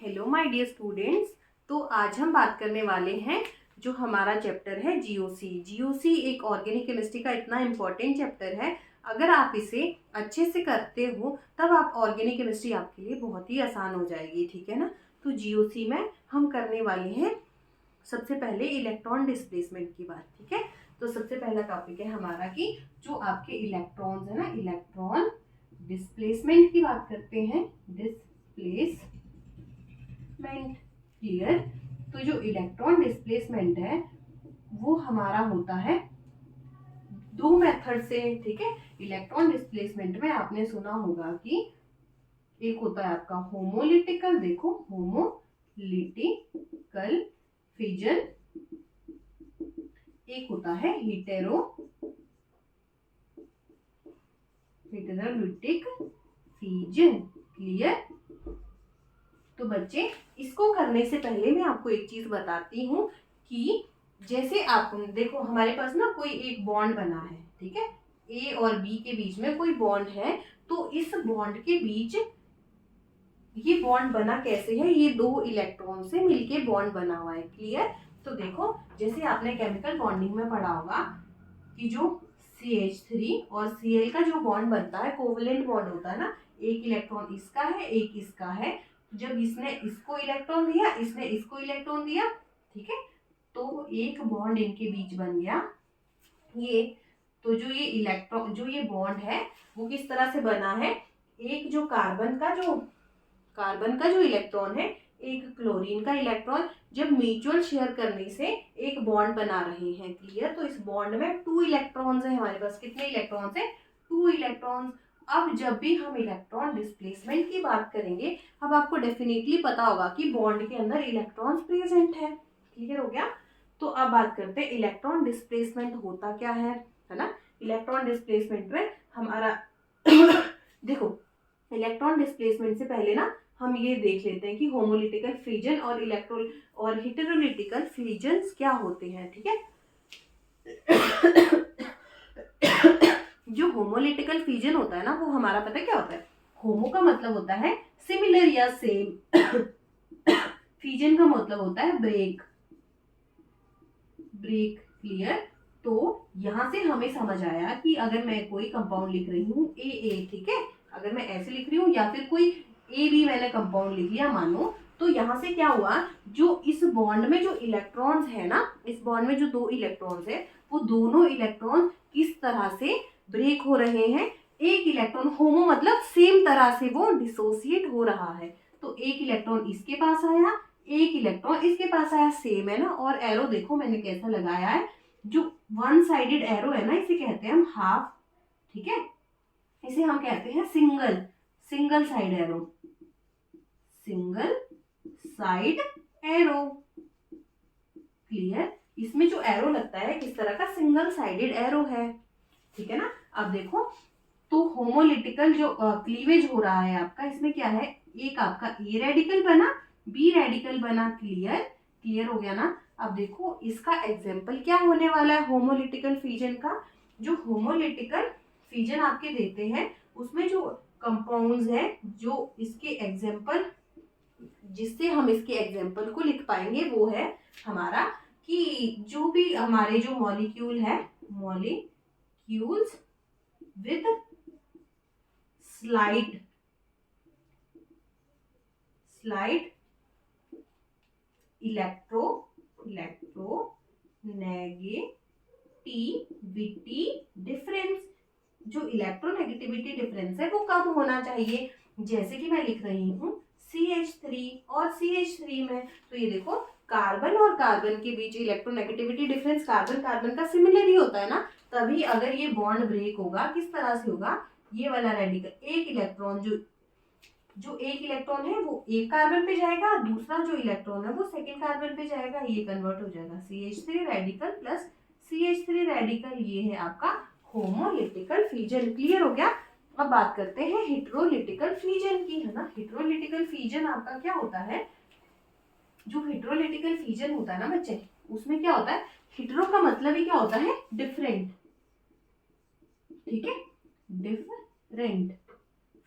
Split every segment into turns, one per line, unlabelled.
Hello my dear students. तो आज हम बात करने वाले हैं जो हमारा चैप्टर है जीओसी। जीओसी एक ऑर्गेनिक केमिस्ट्री का इतना इम्पोर्टेंट चैप्टर है, अगर आप इसे अच्छे से करते हो तब आप ऑर्गेनिक केमिस्ट्री आपके लिए बहुत ही आसान हो जाएगी, ठीक है ना। तो जीओसी में हम करने वाले हैं सबसे पहले इलेक्ट्रॉन डिस्प्लेसमेंट की बात, ठीक है। तो सबसे पहला टॉपिक है हमारा कि जो आपके इलेक्ट्रॉन्स है ना, इलेक्ट्रॉन डिस्प्लेसमेंट की बात करते हैं। Displacement, clear. तो जो इलेक्ट्रॉन डिस्प्लेसमेंट है वो हमारा होता है दो मेथड से, ठीक है। इलेक्ट्रॉन डिस्प्लेसमेंट में आपने सुना होगा कि एक होता है आपका होमोलिटिकल, देखो होमोलिटिकल फिजन, एक होता है हेटेरोलिटिक फिजन, क्लियर। तो बच्चे, इसको करने से पहले मैं आपको एक चीज बताती हूँ कि जैसे आप देखो हमारे पास ना कोई एक बॉन्ड बना है, ठीक है। ए और बी के बीच में कोई बॉन्ड है, तो इस बॉन्ड के बीच ये बॉन्ड बना कैसे है, ये दो इलेक्ट्रॉन से मिलके बॉन्ड बना हुआ है, क्लियर। तो देखो जैसे आपने केमिकल बॉन्डिंग में पढ़ा होगा कि जो CH3 और Cl का जो बॉन्ड बनता है कोवेलेंट बॉन्ड होता है ना, एक इलेक्ट्रॉन इसका है एक इसका है। जब इसने इसको इलेक्ट्रॉन दिया इसने इसको इलेक्ट्रॉन दिया, ठीक है, तो एक बॉन्ड इनके बीच बन गया ये। तो जो ये इलेक्ट्रॉन जो ये बॉन्ड है वो किस तरह से बना है, एक जो कार्बन का जो इलेक्ट्रॉन है, एक क्लोरीन का इलेक्ट्रॉन, जब म्यूचुअल शेयर करने से एक बॉन्ड बना रहे हैं, क्लियर। तो इस बॉन्ड में 2 इलेक्ट्रॉन्स हैं हमारे पास, कितने इलेक्ट्रॉन्स हैं, 2 इलेक्ट्रॉन्स। अब जब भी हम इलेक्ट्रॉन डिस्प्लेसमेंट की बात करेंगे, अब आपको डेफिनेटली पता होगा कि बॉन्ड के अंदर इलेक्ट्रॉन्स प्रेजेंट है, क्लियर हो गया। तो अब बात करते हैं इलेक्ट्रॉन डिस्प्लेसमेंट होता क्या है ना। इलेक्ट्रॉन डिस्प्लेसमेंट में हमारा देखो, इलेक्ट्रॉन डिस्प्लेसमेंट से पहले ना हम ये देख लेते हैं कि होमोलिटिकल फ्यूजन और हेटेरोलिटिकल फ्यूजन्स क्या होते हैं, ठीक है। जो होमोलिटिकल फ्यूजन होता है ना वो हमारा पता है क्या होता है, होमो का मतलब होता है सिमिलर या सेम, फ्यूजन का मतलब होता है ब्रेक, क्लियर। तो यहां से हमें समझ आया कि अगर मैं कोई कंपाउंड लिख रही हूँ ए, ठीक है, अगर मैं ऐसे लिख रही हूँ या फिर कोई ए बी मैंने कंपाउंड लिख लिया मानो, तो यहाँ से क्या हुआ, जो इस बॉन्ड में जो इलेक्ट्रॉन्स है ना, इस बॉन्ड में जो 2 इलेक्ट्रॉन्स है वो दोनों इलेक्ट्रॉन किस तरह से ब्रेक हो रहे हैं। एक इलेक्ट्रॉन, होमो मतलब सेम तरह से वो डिसोसिएट हो रहा है। तो एक इलेक्ट्रॉन इसके पास आया, एक इलेक्ट्रॉन इसके पास आया, सेम है ना। और एरो देखो मैंने कैसा लगाया है, जो वन साइडेड एरो है ना इसे कहते हैं हम हाफ, ठीक है। इसे हम कहते हैं single side arrow, single side arrow, clear. इसमें जो एरो लगता है किस तरह का, सिंगल साइडेड एरो है, ठीक है ना। अब देखो, तो होमोलिटिकल जो क्लीवेज हो रहा है आपका, इसमें क्या है, एक आपका ए रेडिकल बना, बी रेडिकल बना, क्लियर हो गया ना। अब देखो इसका एग्जाम्पल क्या होने वाला है होमोलिटिकल फ्यूजन का। जो होमोलिटिकल फ्यूजन आपके देते हैं उसमें जो कंपाउंड्स है, जो इसके एग्जाम्पल, जिससे हम इसके एग्जाम्पल को लिख पाएंगे वो है हमारा कि जो भी हमारे जो मॉलिक्यूल है, molecules with slide electronegativity difference. जो इलेक्ट्रोनेगेटिविटी डिफरेंस है वो कब होना चाहिए, जैसे कि मैं लिख रही हूँ CH3 और CH3 में, तो ये देखो कार्बन और कार्बन के बीच इलेक्ट्रोनेगेटिविटी डिफरेंस कार्बन का सिमिलर ही होता है ना। तभी अगर ये बॉन्ड ब्रेक होगा किस तरह से होगा, ये वाला रेडिकल एक इलेक्ट्रॉन जो एक इलेक्ट्रॉन है वो एक कार्बन पे जाएगा, दूसरा जो इलेक्ट्रॉन है वो सेकंड कार्बन पे जाएगा, ये कन्वर्ट हो जाएगा CH3 radical plus CH3 radical, ये है आपका होमोलिटिकल फ्यूजन, क्लियर हो गया। अब बात करते हैं हेटेरोलिटिकल फ्यूजन की, है ना। हेटेरोलिटिकल फ्यूजन आपका क्या होता है, जो हेटेरोलिटिकल फ्यूजन होता है ना बच्चे, उसमें क्या होता है, हेटेरो का मतलब ही क्या होता है, डिफरेंट, ठीक है, डिफरेंट।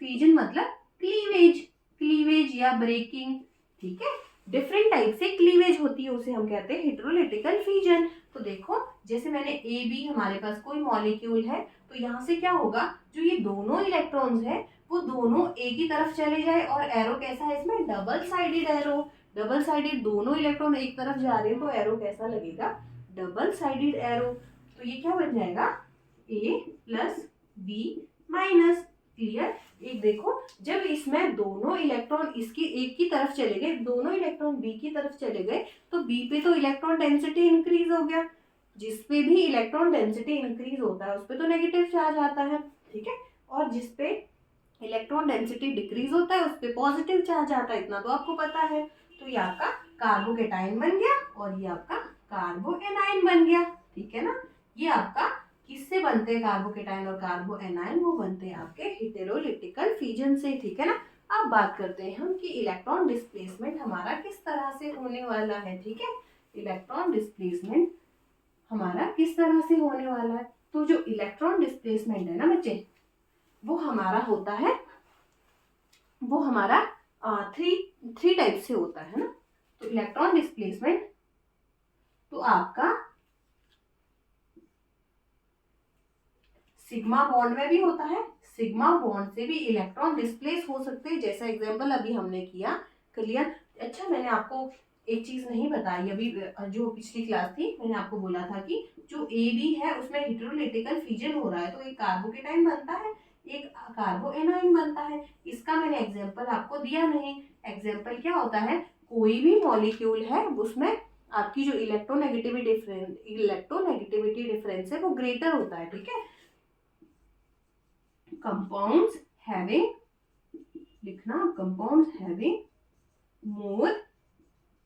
फ्यूजन मतलब क्लीवेज या ब्रेकिंग, ठीक है। डिफरेंट टाइप से क्लीवेज होती है, उसे हम कहते हैं हेटेरोलिटिकल फिजन। तो देखो जैसे मैंने ए बी हमारे पास कोई मॉलिक्यूल है, तो यहाँ से क्या होगा, जो ये दोनों इलेक्ट्रॉन्स है वो दोनों एक ही तरफ चले जाए, और एरो कैसा है इसमें, double sided arrow. Double sided, दोनों इलेक्ट्रॉन एक तरफ जा रहे हैं तो एरो कैसा लगेगा, डबल साइडेड एरो। तो ये क्या बन जाएगा, ए प्लस बी माइनस। क्लियर। एक देखो जब इसमें दोनों इलेक्ट्रॉन इसकी एक की तरफ चले गए, दोनों इलेक्ट्रॉन बी की तरफ चले गए, तो बी पे तो इलेक्ट्रॉन डेंसिटी इंक्रीज हो गया। जिस पे भी इलेक्ट्रॉन डेंसिटी इंक्रीज होता है उस पे तो नेगेटिव चार्ज आता है, ठीक है। और जिस पे इलेक्ट्रॉन डेंसिटी डिक्रीज होता है उस पे पॉजिटिव चार्ज आता है, इतना तो आपको पता है। तो ये आपका कार्बोकेटाइन बन गया और ये आपका कार्बोएनाइन बन गया, ठीक है ना। ये आपका किससे बनते हैं कार्बोकेटाइन और कार्बोएनाइन, वो बनते हैं आपके हेटेरोलिटिकल फिजन से, ठीक है ना। अब बात करते हैं हम कि इलेक्ट्रॉन डिस्प्लेसमेंट हमारा किस तरह से होने वाला है, ठीक है। इलेक्ट्रॉन डिस्प्लेसमेंट हमारा किस तरह से होने वाला है। तो जो इलेक्ट्रॉन डिस्प्लेसमेंट है ना बच्चे, वो हमारा होता है, वो हमारा थ्री टाइप से होता है ना। तो इलेक्ट्रॉन डिस्प्लेसमेंट तो आपका सिग्मा बॉन्ड में भी होता है, सिग्मा बॉन्ड से भी इलेक्ट्रॉन डिस्प्लेस हो सकते हैं, जैसा एग्जांपल अभी हमने किया। क्लियर। अच्छा मैंने आपको एक चीज नहीं बताई अभी, जो पिछली क्लास थी मैंने आपको बोला था कि जो ए बी है उसमें हेटेरोलिटिकल फिजन हो रहा है, तो एक कार्बोकेटाइन बनता है, एक कार्बोएनाइन बनता है। इसका मैंने एग्जाम्पल आपको दिया नहीं। एग्जाम्पल क्या होता है, कोई भी मॉलिक्यूल है उसमें आपकी जो इलेक्ट्रोनेगेटिविटी डिफरेंस है वो ग्रेटर होता है, ठीक है। compounds having, लिखना, compounds having more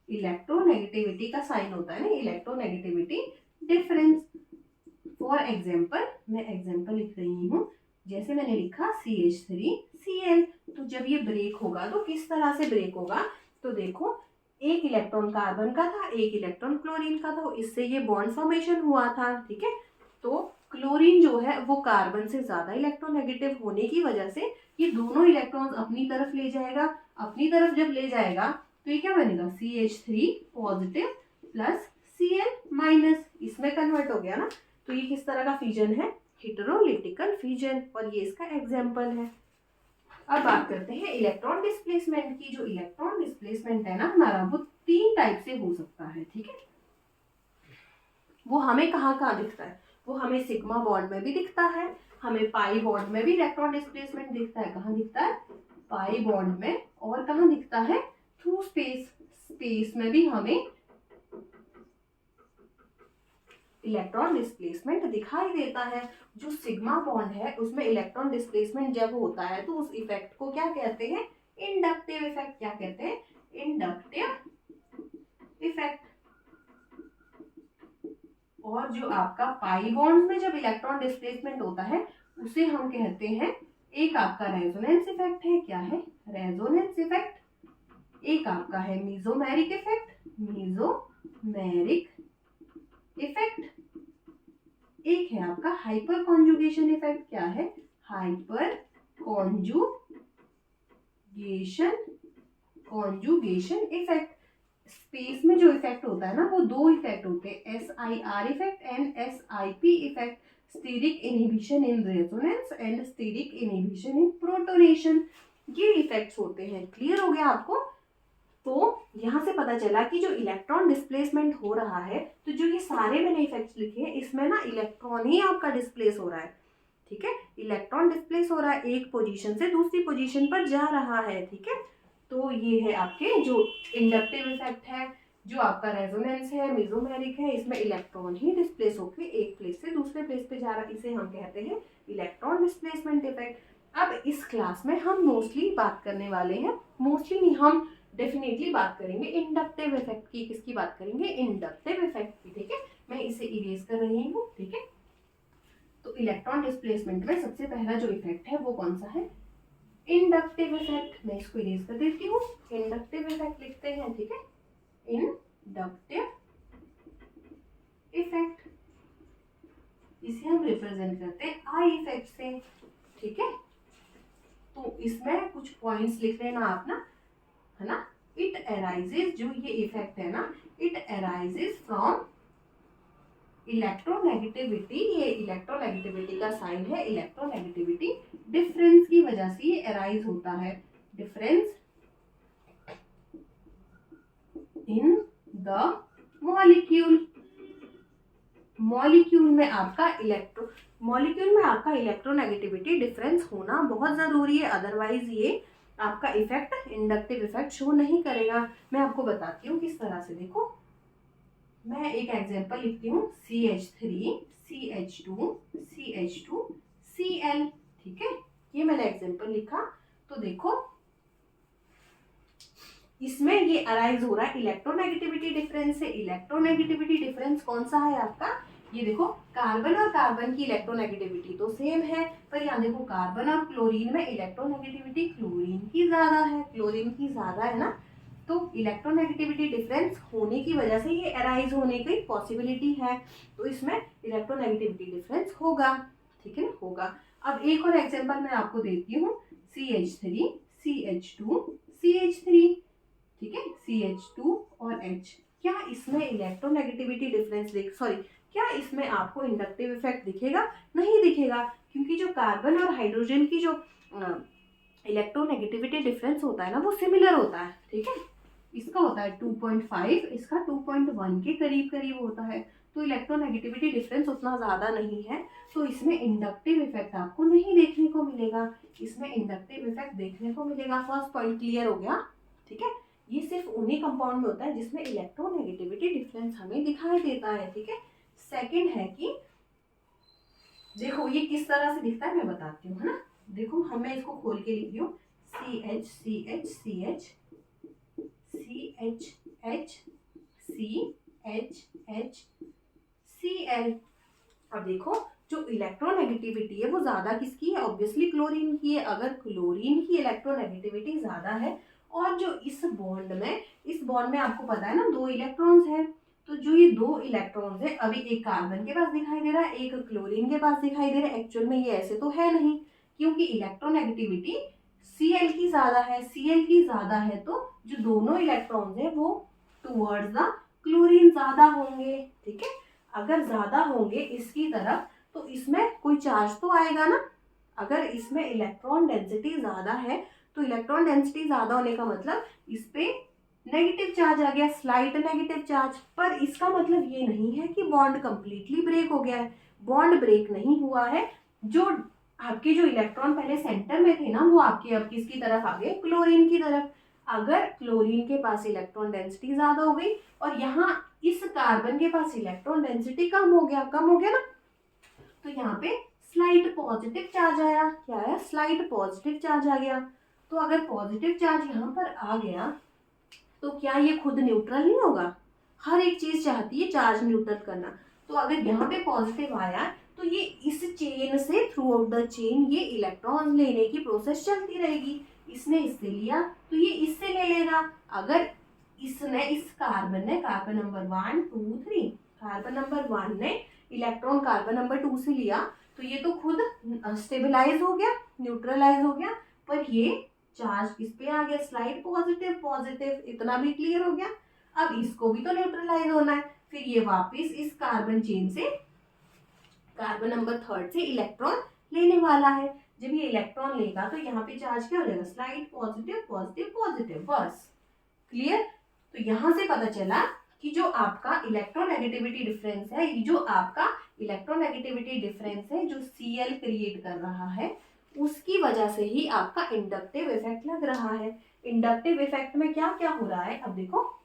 इलेक्ट्रोनेगेटिविटी का साइन होता है ना, इलेक्ट्रोनेगेटिविटी डिफरेंस। फॉर एग्जाम्पल, मैं एग्जाम्पल लिख रही हूँ, जैसे मैंने लिखा CH3Cl, तो जब ये ब्रेक होगा तो किस तरह से ब्रेक होगा, तो देखो एक इलेक्ट्रॉन कार्बन का था, एक इलेक्ट्रॉन क्लोरीन का था, इससे ये बॉन्ड फॉर्मेशन हुआ था, ठीक है। तो क्लोरीन जो है वो कार्बन से ज्यादा इलेक्ट्रोनेगेटिव होने की वजह से ये दोनों इलेक्ट्रॉन्स अपनी तरफ ले जाएगा। अपनी तरफ जब ले जाएगा तो ये क्या बनेगा, CH3 positive plus Cl minus, इसमें कन्वर्ट हो गया ना। तो ये किस तरह का फिजन है, हेटेरोलिटिकल फिजन, और ये इसका एग्जाम्पल है। अब बात करते हैं इलेक्ट्रॉन डिस्प्लेसमेंट की। जो इलेक्ट्रॉन डिस्प्लेसमेंट है ना हमारा, वो 3 टाइप से हो सकता है, ठीक है। वो हमें कहाँ कहाँ दिखता है, वो हमें सिग्मा बॉन्ड में भी दिखता है, हमें पाई बॉन्ड में भी इलेक्ट्रॉन डिस्प्लेसमेंट दिखता है। कहाँ दिखता है, पाई बॉन्ड में, और कहाँ दिखता है, थ्रू स्पेस, स्पेस में भी हमें इलेक्ट्रॉन डिस्प्लेसमेंट दिखाई देता है। जो सिग्मा बॉन्ड है उसमें इलेक्ट्रॉन डिस्प्लेसमेंट जब होता है तो उस इफेक्ट को क्या कहते हैं, इंडक्टिव इफेक्ट। क्या कहते हैं, इंडक्टिव इफेक्ट। और जो आपका पाई बॉन्ड में जब इलेक्ट्रॉन डिस्प्लेसमेंट होता है उसे हम कहते हैं, एक आपका रेजोनेंस इफेक्ट है, क्या है, रेजोनेंस इफेक्ट। एक आपका है मीजोमेरिक इफेक्ट, मीजोमेरिक इफेक्ट। एक है आपका हाइपर कॉन्जुगेशन इफेक्ट, क्या है, हाइपर कॉन्जुगेशन इफेक्ट। स्पेस में जो इफेक्ट होता है ना वो 2 इफेक्ट होते हैं, SIR effect and SIP effect, steric inhibition in resonance and steric inhibition in protonation, ये इफेक्ट्स होते हैं। क्लियर हो गया आपको। तो यहाँ से पता चला कि जो इलेक्ट्रॉन डिस्प्लेसमेंट हो रहा है, तो जो ये सारे मैंने इफेक्ट्स लिखे हैं इसमें ना इलेक्ट्रॉन ही आपका डिस्प्लेस हो रहा है, ठीक है। इलेक्ट्रॉन डिस्प्लेस हो रहा है, एक पोजीशन से दूसरी पोजीशन पर जा रहा है, ठीक है। तो ये है आपके जो इंडक्टिव इफेक्ट है, जो आपका रेजोनेंस है, मेसोमेरिक है, इसमें इलेक्ट्रॉन ही डिस्प्लेस होकर एक प्लेस से दूसरे प्लेस पे जा रहा है, इसे हम कहते हैं इलेक्ट्रॉन डिस्प्लेसमेंट इफेक्ट। अब इस क्लास में हम मोस्टली बात करने वाले हैं, मोस्टली नहीं, हम डेफिनेटली बात करेंगे इंडक्टिव इफेक्ट की। किसकी बात करेंगे, इंडक्टिव इफेक्ट की, ठीक है। मैं इसे इरेज कर रही हूँ, ठीक है। तो इलेक्ट्रॉन डिस्प्लेसमेंट में सबसे पहला जो इफेक्ट है वो कौन सा है, इंडक्टिव इफेक्ट। मैं इसको इरेज कर देती हूँ, इंडक्टिव इफेक्ट लिखते हैं, ठीक है, इंडक्टिव इफेक्ट। इसे हम रिप्रेजेंट करते हैं आई इफेक्ट से, ठीक है। तो इसमें कुछ पॉइंट्स लिख लेना आप ना, है ना। इट अराइजेज, जो ये इफेक्ट है ना, इट अराइजेज फ्रॉम इलेक्ट्रोनेगेटिविटी, ये इलेक्ट्रोनेगेटिविटी का साइन है, इलेक्ट्रोनेगेटिविटी डिफरेंस की वजह से ये अराइज होता है, difference in the molecule, molecule में आपका इलेक्ट्रोनेगेटिविटी डिफरेंस होना बहुत जरूरी है, अदरवाइज ये आपका इफेक्ट, इंडक्टिव इफेक्ट शो नहीं करेगा। मैं आपको बताती हूँ किस तरह से। देखो मैं एक एग्जांपल लिखती हूँ, CH3 CH2 CH2 Cl, ठीक है, ये मैंने एग्जांपल लिखा। तो देखो इसमें ये अराइज हो रहा है इलेक्ट्रोनेगेटिविटी डिफरेंस से। इलेक्ट्रोनेगेटिविटी डिफरेंस कौन सा है आपका, ये देखो कार्बन और कार्बन की इलेक्ट्रोनेगेटिविटी तो सेम है, पर यहाँ देखो कार्बन और क्लोरीन में इलेक्ट्रोनेगेटिविटी क्लोरीन की ज्यादा है, क्लोरीन की ज्यादा है ना, तो इलेक्ट्रोनेगेटिविटी डिफरेंस होने की वजह से ये अराइज होने की पॉसिबिलिटी है, तो इसमें इलेक्ट्रोनेगेटिविटी डिफरेंस होगा, ठीक है ना, होगा। अब एक और एग्जांपल मैं आपको देती हूँ, CH3 CH2 CH3, ठीक है, CH2 और H, क्या इसमें इलेक्ट्रोनेगेटिविटी डिफरेंस क्या इसमें आपको इंडक्टिव इफेक्ट दिखेगा? नहीं दिखेगा, क्योंकि जो कार्बन और हाइड्रोजन की जो इलेक्ट्रोनेगेटिविटी डिफरेंस होता है ना, वो सिमिलर होता है, ठीक है, इसका होता है 2.5, इसका 2.1 के करीब करीब होता है, तो इलेक्ट्रोनेगेटिविटी डिफरेंस उतना ज़्यादा नहीं है, तो इसमें इंडक्टिव इफेक्ट आपको नहीं देखने को मिलेगा, इसमें इंडक्टिव इफेक्ट देखने को मिलेगा। फर्स्ट पॉइंट क्लियर हो गया, ठीक है, ये सिर्फ उन्हीं कंपाउंड में होता है जिसमें इलेक्ट्रोनेगेटिविटी डिफरेंस हमें दिखाई देता है, ठीक है। सेकंड है कि देखो ये किस तरह से दिखता है मैं बताती हूँ, है ना, देखो हमें इसको खोल के लिख दियो, CH CH CH CH H CH H Cl। अब देखो जो इलेक्ट्रोनेगेटिविटी है वो ज्यादा किसकी है, ऑब्वियसली क्लोरीन की है। अगर क्लोरीन की इलेक्ट्रोनेगेटिविटी ज्यादा है और जो इस बॉन्ड में आपको पता है ना 2 इलेक्ट्रॉन्स हैं, तो जो ये 2 इलेक्ट्रॉन्स है, अभी एक कार्बन के पास दिखाई दे रहा है, एक क्लोरीन के पास दिखाई दे रहा है, एक्चुअल में ये ऐसे तो है नहीं, क्योंकि इलेक्ट्रोनेगेटिविटी Cl की ज्यादा है, Cl की ज्यादा है तो जो दोनों इलेक्ट्रॉन्स है वो टुवर्ड्स द क्लोरीन ज्यादा होंगे, ठीक है। अगर ज्यादा होंगे इसकी तरफ तो इसमें कोई चार्ज तो आएगा ना, अगर इसमें इलेक्ट्रॉन डेंसिटी ज्यादा है तो इलेक्ट्रॉन डेंसिटी ज्यादा होने का मतलब इस पे नेगेटिव चार्ज आ गया, स्लाइट नेगेटिव चार्ज। पर इसका मतलब ये नहीं है कि बॉन्ड कंप्लीटली ब्रेक हो गया है, बॉन्ड ब्रेक नहीं हुआ है, जो आपके जो इलेक्ट्रॉन पहले सेंटर में थे ना वो आपके अब किसकी तरफ आ गए, क्लोरीन की तरफ। अगर क्लोरीन के पास इलेक्ट्रॉन डेंसिटी ज्यादा हो गई और यहाँ इस कार्बन के पास इलेक्ट्रॉन डेंसिटी कम हो गया ना, तो यहाँ पे स्लाइट पॉजिटिव चार्ज आया, क्या आया, स्लाइट पॉजिटिव चार्ज आ गया। तो अगर पॉजिटिव चार्ज यहाँ पर आ गया तो क्या ये खुद न्यूट्रल नहीं होगा, हर एक चीज चाहती है चार्ज न्यूट्रल करना, तो अगर यहाँ पे पॉजिटिव आया तो ये इस चेन से थ्रू आउट द चेन ये इलेक्ट्रॉन लेने की प्रोसेस चलती रहेगी, इसने इससे लिया तो ये इससे ले लेगा। अगर इसने इस कार्बन नंबर 1 2 3 कार्बन नंबर 1 ने इलेक्ट्रॉन कार्बन नंबर 2 से लिया तो ये तो खुद स्टेबलाइज हो गया, न्यूट्रलाइज हो गया, पर ये चार्ज किस पे आ गया, स्लाइड पॉजिटिव, इतना भी क्लियर हो गया। अब इसको भी तो न्यूट्रलाइज होना है, फिर ये वापस इस कार्बन चेन से कार्बन नंबर 3 से इलेक्ट्रॉन लेने वाला है। जब ये इलेक्ट्रॉन लेगा तो यहाँ पे चार्ज क्या हो जाएगा, स्लाइड पॉजिटिव, बस क्लियर। तो यहाँ से पता चला कि जो आपका इलेक्ट्रोनेगेटिविटी डिफरेंस है, जो Cl क्रिएट कर रहा है उसकी वजह से ही आपका इंडक्टिव इफेक्ट लग रहा है। इंडक्टिव इफेक्ट में क्या क्या हो रहा है, अब देखो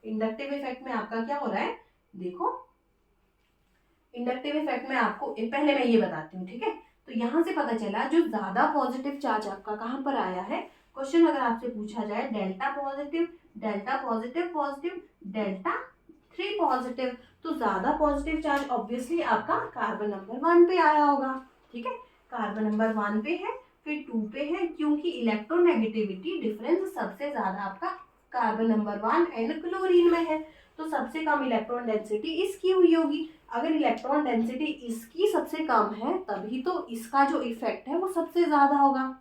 इंडक्टिव इफेक्ट में आपका क्या हो रहा है, देखो इंडक्टिव इफेक्ट में आपको पहले मैं ये बताती हूँ, ठीक है। तो यहाँ से पता चला जो ज्यादा पॉजिटिव चार्ज आपका कहाँ पर आया है, क्वेश्चन अगर आपसे पूछा जाए डेल्टा पॉजिटिव डेल्टा 3 पॉजिटिव, तो ज्यादा पॉजिटिव चार्ज ऑब्वियसली आपका कार्बन नंबर 1 पे आया होगा, ठीक है, कार्बन नंबर 1 पे है, फिर 2 पे है, क्योंकि इलेक्ट्रोनेगेटिविटी डिफरेंस सबसे ज्यादा आपका कार्बन नंबर 1 एंड क्लोरीन में है, तो सबसे कम इलेक्ट्रॉन डेंसिटी इसकी हुई होगी। अगर इलेक्ट्रॉन डेंसिटी इसकी सबसे कम है तभी तो इसका जो इफेक्ट है वो सबसे ज्यादा होगा,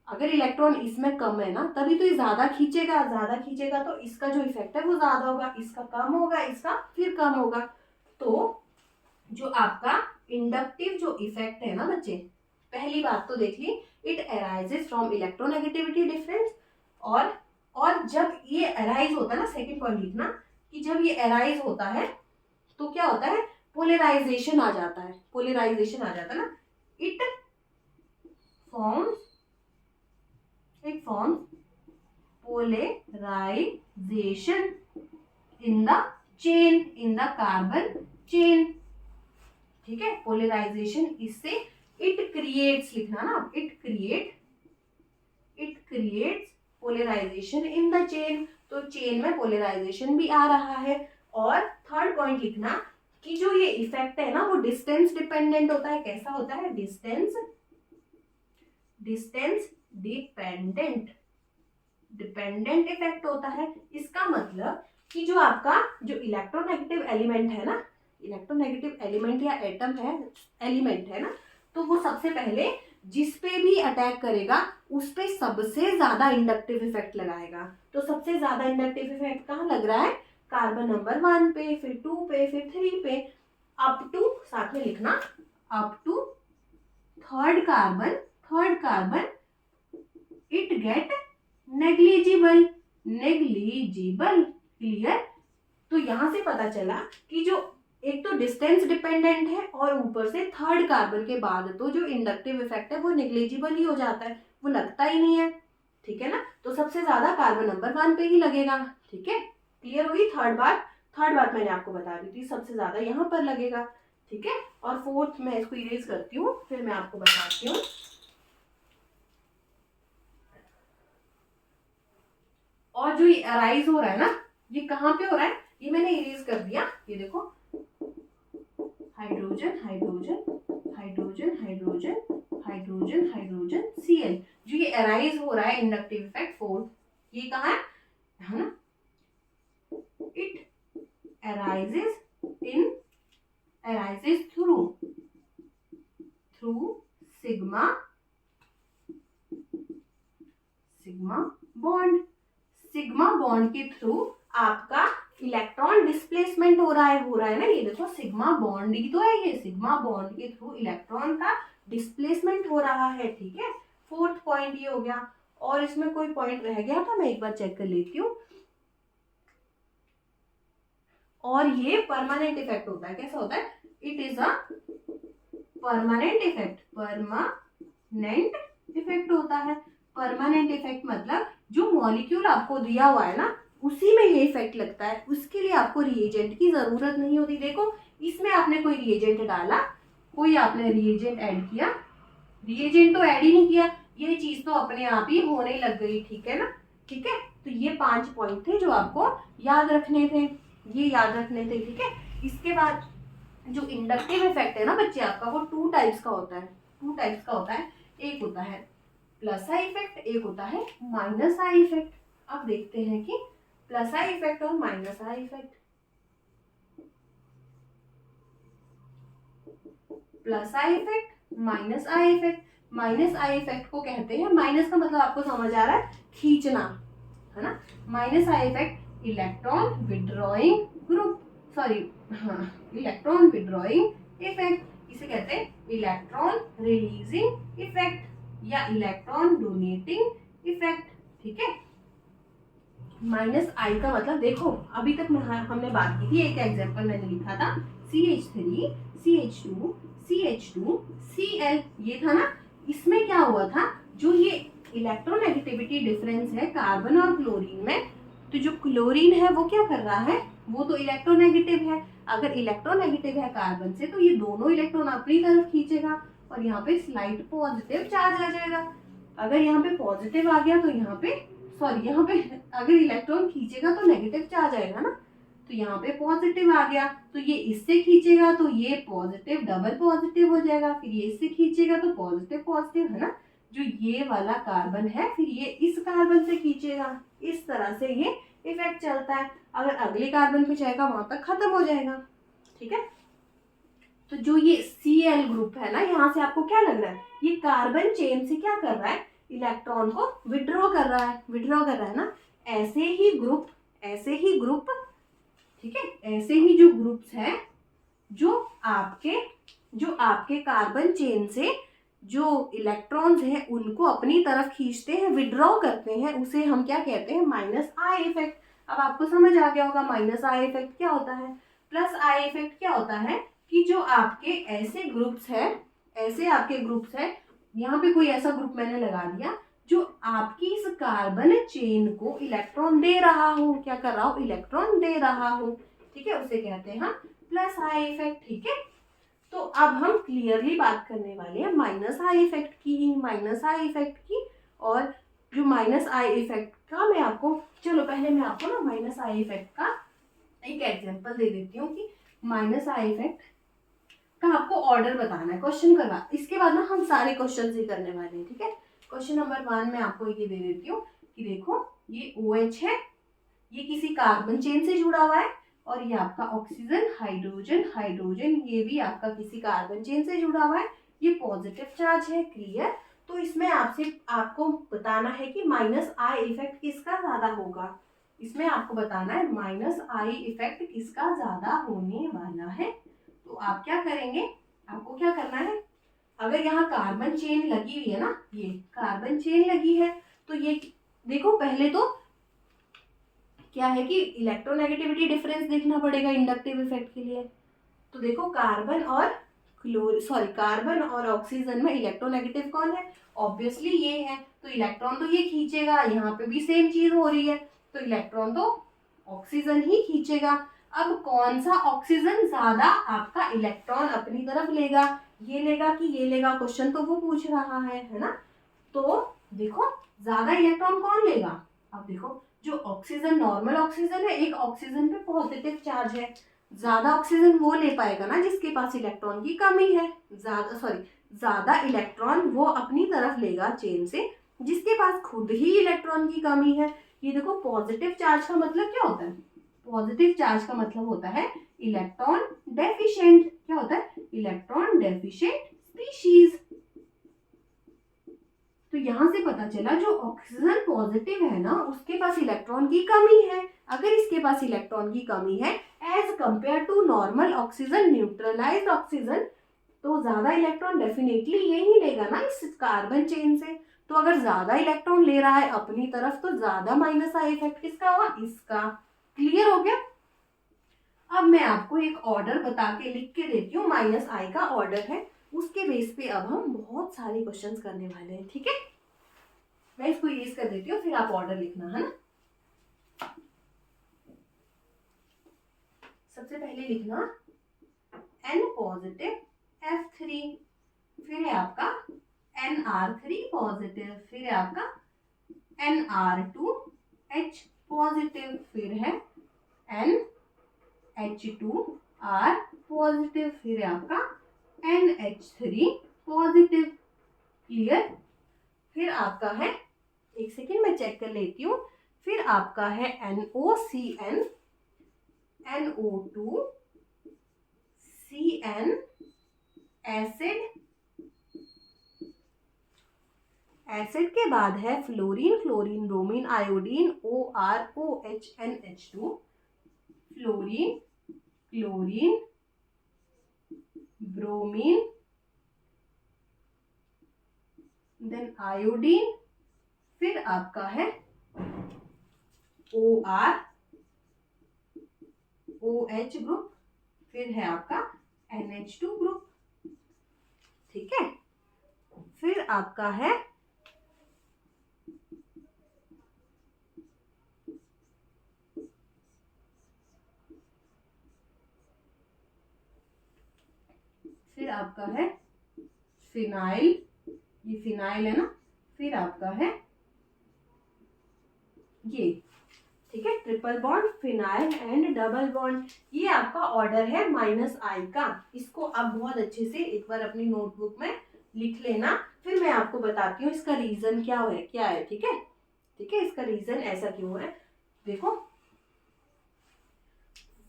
अगर इलेक्ट्रॉन इसमें कम है ना तभी तो ये ज्यादा खींचेगा तो इसका जो इफेक्ट है वो ज्यादा होगा, इसका कम होगा, इसका फिर कम होगा। तो जो आपका इंडक्टिव जो इफेक्ट है ना बच्चे, पहली बात तो देख ली, it arises from electronegativity difference. और जब ये अराइज होता है ना, सेकंड पॉइंट लिखना कि जब ये अराइज होता है तो क्या होता है, पोलराइजेशन आ जाता है, पोलराइजेशन आ जाता है ना। It forms polarization in the chain, in the carbon chain. ठीक है, पोलराइजेशन इससे इट क्रिएट्स लिखना ना, it creates polarization in the chain, तो चेन में पोलराइजेशन भी आ रहा है। और थर्ड पॉइंट लिखना कि जो ये इफेक्ट है ना वो डिस्टेंस डिपेंडेंट होता है। कैसा होता है, डिस्टेंस डिपेंडेंट इफेक्ट होता है। इसका मतलब कि जो आपका जो इलेक्ट्रोनेगेटिव एलिमेंट है ना, इलेक्ट्रोनेगेटिव एलिमेंट या एटम है, एलिमेंट है ना, तो वो सबसे पहले जिस पे भी अटैक करेगा उस पे सबसे ज्यादा इंडक्टिव इफेक्ट लगाएगा। तो सबसे ज्यादा इंडक्टिव इफेक्ट कहाँ लग रहा है, कार्बन नंबर 1 पे, फिर 2 पे, फिर 3 पे, अप टू, साथ में लिखना, up to third carbon it get negligible. Clear. तो यहां से पता चला कि जो एक तो डिस्टेंस डिपेंडेंट है और ऊपर से थर्ड कार्बन के बाद तो जो इंडक्टिव इफेक्ट है वो नेग्लिजिबल ही हो जाता है, वो लगता ही नहीं है। ठीक है ना, तो सबसे ज्यादा कार्बन नंबर 1 पे ही लगेगा। ठीक है, क्लियर हुई। थर्ड बात मैंने आपको बता दी थी, सबसे ज्यादा यहाँ पर लगेगा। ठीक है, और फोर्थ मैं इसको इरेज करती हूँ, फिर मैं आपको बताती हूँ। और जो ये अराइज हो रहा है ना, ये कहाँ पे हो रहा है, ये मैंने इरेज कर दिया, ये देखो, hydrogen hydrogen hydrogen hydrogen hydrogen hydrogen Cl, जो ये अराइज हो रहा है इंडक्टिव इफेक्ट फोर्थ, ये कहाँ है ना, it arises through sigma bond के थ्रू आपका इलेक्ट्रॉन डिस्प्लेसमेंट हो रहा है ना, ये देखो सिग्मा बॉन्ड ही तो है, ये सिग्मा बॉन्ड के थ्रू इलेक्ट्रॉन का डिस्प्लेसमेंट हो रहा है। ठीक है, फोर्थ पॉइंट ये हो गया। और इसमें कोई पॉइंट रह गया था, मैं एक बार चेक कर लेती हूँ। और ये परमानेंट इफेक्ट होता है, कैसा होता है, it is a permanent effect होता है। परमानेंट इफेक्ट मतलब जो मॉलिक्यूल आपको दिया हुआ है ना उसी में ये इफेक्ट लगता है, उसके लिए आपको रिएजेंट की जरूरत नहीं होती। देखो इसमें आपने कोई रिएजेंट डाला, कोई आपने रिएजेंट ऐड किया, रिएजेंट तो ऐड ही नहीं किया, ये चीज तो अपने आप ही होने लग गई। ठीक है ना, ठीक है, तो ये 5 पॉइंट थे जो आपको याद रखने थे, ये याद रखने थे। ठीक है, इसके बाद जो इंडक्टिव इफेक्ट है ना बच्चे आपका, वो 2 टाइप्स का होता है। एक होता है प्लस आई इफेक्ट, एक होता है माइनस आई इफेक्ट। अब देखते हैं कि प्लस आई इफेक्ट और minus I effect. Plus I effect, minus I effect. Minus I effect को कहते हैं, माइनस का मतलब आपको समझ आ रहा है, खींचना, है ना। Minus I effect electron withdrawing group, electron withdrawing effect, इसे कहते हैं इलेक्ट्रॉन रिलीजिंग इफेक्ट या इलेक्ट्रॉन डोनेटिंग इफेक्ट। ठीक है, माइनस आई का मतलब देखो अभी तक हमने बात की थी, एक एग्जांपल मैंने लिखा था CH3 CH2 CH2 Cl, ये था ना। इसमें क्या हुआ था, जो ये इलेक्ट्रोनेगेटिविटी डिफरेंस है कार्बन और क्लोरीन में, तो जो क्लोरीन है वो क्या कर रहा है, वो तो इलेक्ट्रोनेगेटिव है। अगर इलेक्ट्रोनेगेटिव है कार्बन से तो ये दोनों इलेक्ट्रॉन अपनी तरफ खींचेगा और यहाँ पे स्लाइड पॉजिटिव चार्ज आ जाएगा। अगर यहाँ पे पॉजिटिव आ गया तो यहाँ पे अगर इलेक्ट्रॉन खींचेगा तो नेगेटिव चार्ज आएगा ना, तो यहाँ पे पॉजिटिव आ गया, तो ये इससे खींचेगा तो ये पॉजिटिव डबल पॉजिटिव हो जाएगा, फिर ये इससे खींचेगा तो पॉजिटिव पॉजिटिव, है ना। जो ये वाला कार्बन है फिर ये इस कार्बन से खींचेगा, इस तरह से ये इफेक्ट चलता है। अगर अगले कार्बन पे जाएगा वहां तक खत्म हो जाएगा। ठीक है, तो जो ये Cl ग्रुप है ना, यहाँ से आपको क्या लग रहा है, ये कार्बन चेन से क्या कर रहा है, इलेक्ट्रॉन को विड्रॉ कर रहा है ना। ऐसे ही ग्रुप ठीक है, ऐसे ही जो ग्रुप्स हैं जो आपके कार्बन चेन से जो इलेक्ट्रॉन्स हैं उनको अपनी तरफ खींचते हैं, विड्रॉ करते हैं, उसे हम क्या कहते हैं, माइनस आई इफेक्ट। अब आपको समझ आ गया होगा माइनस आई इफेक्ट क्या होता है। प्लस आई इफेक्ट क्या होता है कि जो आपके ऐसे ग्रुप्स है, यहाँ पे कोई ऐसा ग्रुप मैंने लगा दिया जो आपकी इस कार्बन चेन को इलेक्ट्रॉन दे रहा हो, क्या कर रहा हो, इलेक्ट्रॉन दे रहा हो, ठीक है, उसे कहते हैं प्लस आई इफेक्ट। ठीक है, तो अब हम क्लियरली बात करने वाले हैं माइनस आई इफेक्ट की। और जो माइनस आई इफेक्ट का पहले मैं आपको ना माइनस आई इफेक्ट का एक एग्जांपल दे देती हूँ कि माइनस आई इफेक्ट का आपको ऑर्डर बताना है क्वेश्चन करवा, इसके बाद ना हम सारे क्वेश्चन ही करने वाले हैं। ठीक है, क्वेश्चन नंबर 1 में आपको ये दे देती हूँ कि देखो ये OH है, ये किसी कार्बन चेन से जुड़ा हुआ है, और ये आपका ऑक्सीजन, हाइड्रोजन ये भी आपका किसी कार्बन चेन से जुड़ा हुआ है, ये पॉजिटिव चार्ज है। क्लियर। तो इसमें आपको बताना है कि माइनस आई इफेक्ट किसका ज्यादा होगा, इसमें आपको बताना है माइनस आई इफेक्ट किसका ज्यादा होने वाला है। तो आप क्या करेंगे, आपको क्या करना है, अगर यहाँ कार्बन चेन लगी हुई है ना, ये कार्बन चेन लगी है, तो ये देखो पहले तो क्या है कि इलेक्ट्रोनेगेटिविटी डिफरेंस देखना पड़ेगा इंडक्टिव इफेक्ट के लिए। तो देखो कार्बन और ऑक्सीजन में इलेक्ट्रोनेगेटिव कौन है, ऑब्वियसली ये है, तो इलेक्ट्रॉन तो ये खींचेगा, यहाँ पे भी सेम चीज हो रही है, तो इलेक्ट्रॉन तो ऑक्सीजन ही खींचेगा। अब कौन सा ऑक्सीजन ज्यादा आपका इलेक्ट्रॉन अपनी तरफ लेगा, ये लेगा कि ये लेगा, क्वेश्चन तो वो पूछ रहा है ना। तो देखो ज्यादा इलेक्ट्रॉन कौन लेगा, अब देखो जो ऑक्सीजन नॉर्मल ऑक्सीजन है, एक ऑक्सीजन पे पॉजिटिव चार्ज है, ज्यादा ऑक्सीजन वो ले पाएगा ना जिसके पास इलेक्ट्रॉन की कमी है, ज्यादा इलेक्ट्रॉन वो अपनी तरफ लेगा चेन से जिसके पास खुद ही इलेक्ट्रॉन की कमी है। ये देखो पॉजिटिव चार्ज का मतलब क्या होता है, पॉजिटिव चार्ज का मतलब होता है इलेक्ट्रॉन डेफिशिएंट। क्या होता है, इलेक्ट्रॉन डेफिशिएंट स्पीशीज। तो यहां से पता चला जो ऑक्सीजन पॉजिटिव है ना उसके पास इलेक्ट्रॉन की कमी है। अगर इसके पास इलेक्ट्रॉन की कमी है as compare to normal oxygen, neutralized oxygen, तो ज्यादा इलेक्ट्रॉन डेफिनेटली ये ही लेगा ना इस कार्बन चेन से। तो अगर ज्यादा इलेक्ट्रॉन ले रहा है अपनी तरफ तो ज्यादा माइनस आई इफेक्ट किसका होगा, इसका। क्लियर हो गया। अब मैं आपको एक ऑर्डर बता के लिख के देती हूँ, माइनस आई का ऑर्डर है, उसके बेस पे अब हम बहुत सारे क्वेश्चंस करने वाले हैं। ठीक है, मैं इसको इरेज कर देती हूँ, फिर आप ऑर्डर लिखना है ना। सबसे पहले लिखना N पॉजिटिव F3, फिर है आपका NR3 पॉजिटिव, फिर है आपका NR2H पॉजिटिव, फिर है NH2R पॉजिटिव, फिर है आपका NH3 पॉजिटिव। क्लियर। फिर आपका है, एक सेकेंड मैं चेक कर लेती हूँ, फिर आपका है NOCN, NO2, CN एसिड के बाद है fluorine, bromine, iodine, OR, OH, NH2, fluorine, chlorine, bromine, then iodine, फिर आपका है OR, OH ग्रुप, फिर है आपका NH2 ग्रुप। ठीक है, फिर आपका है फिनाइल, ये फिनाइल है ना, फिर आपका है ये, ठीक है, triple bond, phenyl and double bond. ये आपका ऑर्डर है माइनस आई का। इसको आप बहुत अच्छे से एक बार अपनी नोटबुक में लिख लेना, फिर मैं आपको बताती हूँ इसका रीजन क्या है। ठीक है, इसका रीजन ऐसा क्यों है। देखो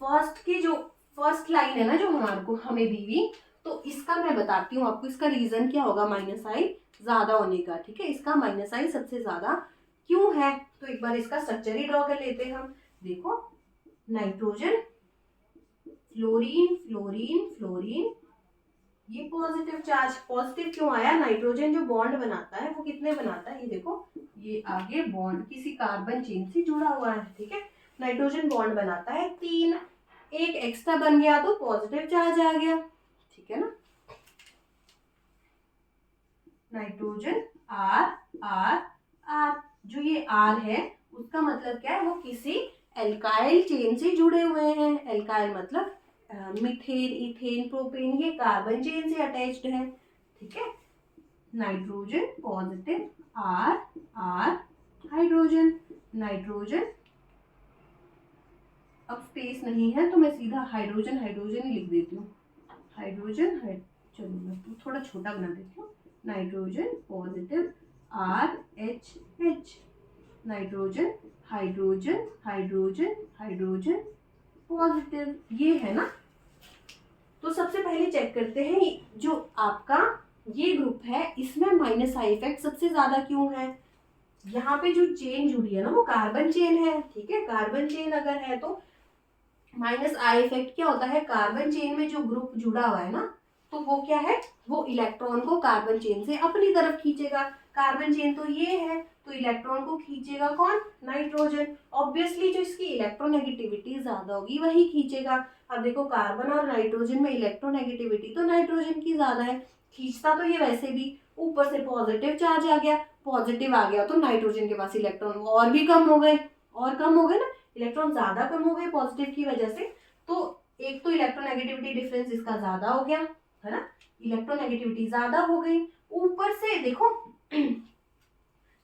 फर्स्ट लाइन है ना जो हमें दी हुई, तो इसका मैं बताती हूँ आपको, इसका रीजन क्या होगा माइनस आई ज्यादा होने का। ठीक है, इसका माइनस आई सबसे ज्यादा क्यों है, तो एक बार इसका स्ट्रक्चर ही ड्रॉ कर लेते हैं हम। देखो नाइट्रोजन, फ्लोरीन फ्लोरीन फ्लोरीन, ये पॉजिटिव चार्ज। पॉजिटिव क्यों आया, नाइट्रोजन जो बॉन्ड बनाता है वो कितने बनाता है, ये देखो ये आगे बॉन्ड किसी कार्बन चेन से जुड़ा हुआ है। ठीक है, नाइट्रोजन बॉन्ड बनाता है 3, एक एक्स्ट्रा बन गया तो पॉजिटिव चार्ज आ गया। ठीक है ना, नाइट्रोजन आर आर आर, जो ये आर है उसका मतलब क्या है, वो किसी एल्काइल चेन से जुड़े हुए हैं। एल्काइल मतलब मीथेन, इथेन, प्रोपेन, ये कार्बन चेन से अटैच्ड है। ठीक है, nitrogen positive, R R hydrogen, nitrogen, अब स्पेस नहीं है तो मैं सीधा हाइड्रोजन हाइड्रोजन ही लिख देती हूँ। हाइड्रोजन चलो मैं तो थोड़ा छोटा बना देती हूँ। Nitrogen positive, R H H, nitrogen hydrogen hydrogen hydrogen positive, ये है ना। तो सबसे पहले चेक करते हैं जो आपका ये ग्रुप है इसमें माइनस आई इफेक्ट सबसे ज्यादा क्यों है। यहाँ पे जो चेन जुड़ी है ना वो कार्बन चेन है। ठीक है, कार्बन चेन अगर है तो माइनस आई इफेक्ट क्या होता है, कार्बन चेन में जो ग्रुप जुड़ा हुआ है ना तो वो क्या है, वो इलेक्ट्रॉन को कार्बन चेन से अपनी तरफ खींचेगा। कार्बन चेन तो ये है, तो इलेक्ट्रॉन को खींचेगा कौन, नाइट्रोजन। ऑब्वियसली जो इसकी इलेक्ट्रोनेगेटिविटी ज्यादा होगी वही खींचेगा। अब देखो कार्बन और नाइट्रोजन में इलेक्ट्रोनेगेटिविटी तो नाइट्रोजन की ज्यादा है, खींचता तो ये वैसे भी, ऊपर से पॉजिटिव चार्ज आ गया, पॉजिटिव आ गया तो नाइट्रोजन के पास इलेक्ट्रॉन और भी कम हो गए, और कम हो गए ना, इलेक्ट्रॉन ज्यादा कम हो गए पॉजिटिव की वजह से। तो एक तो इलेक्ट्रोनेगेटिविटी डिफरेंस इसका ज्यादा हो गया है ना, इलेक्ट्रोनेगेटिविटी ज्यादा हो गई। ऊपर से देखो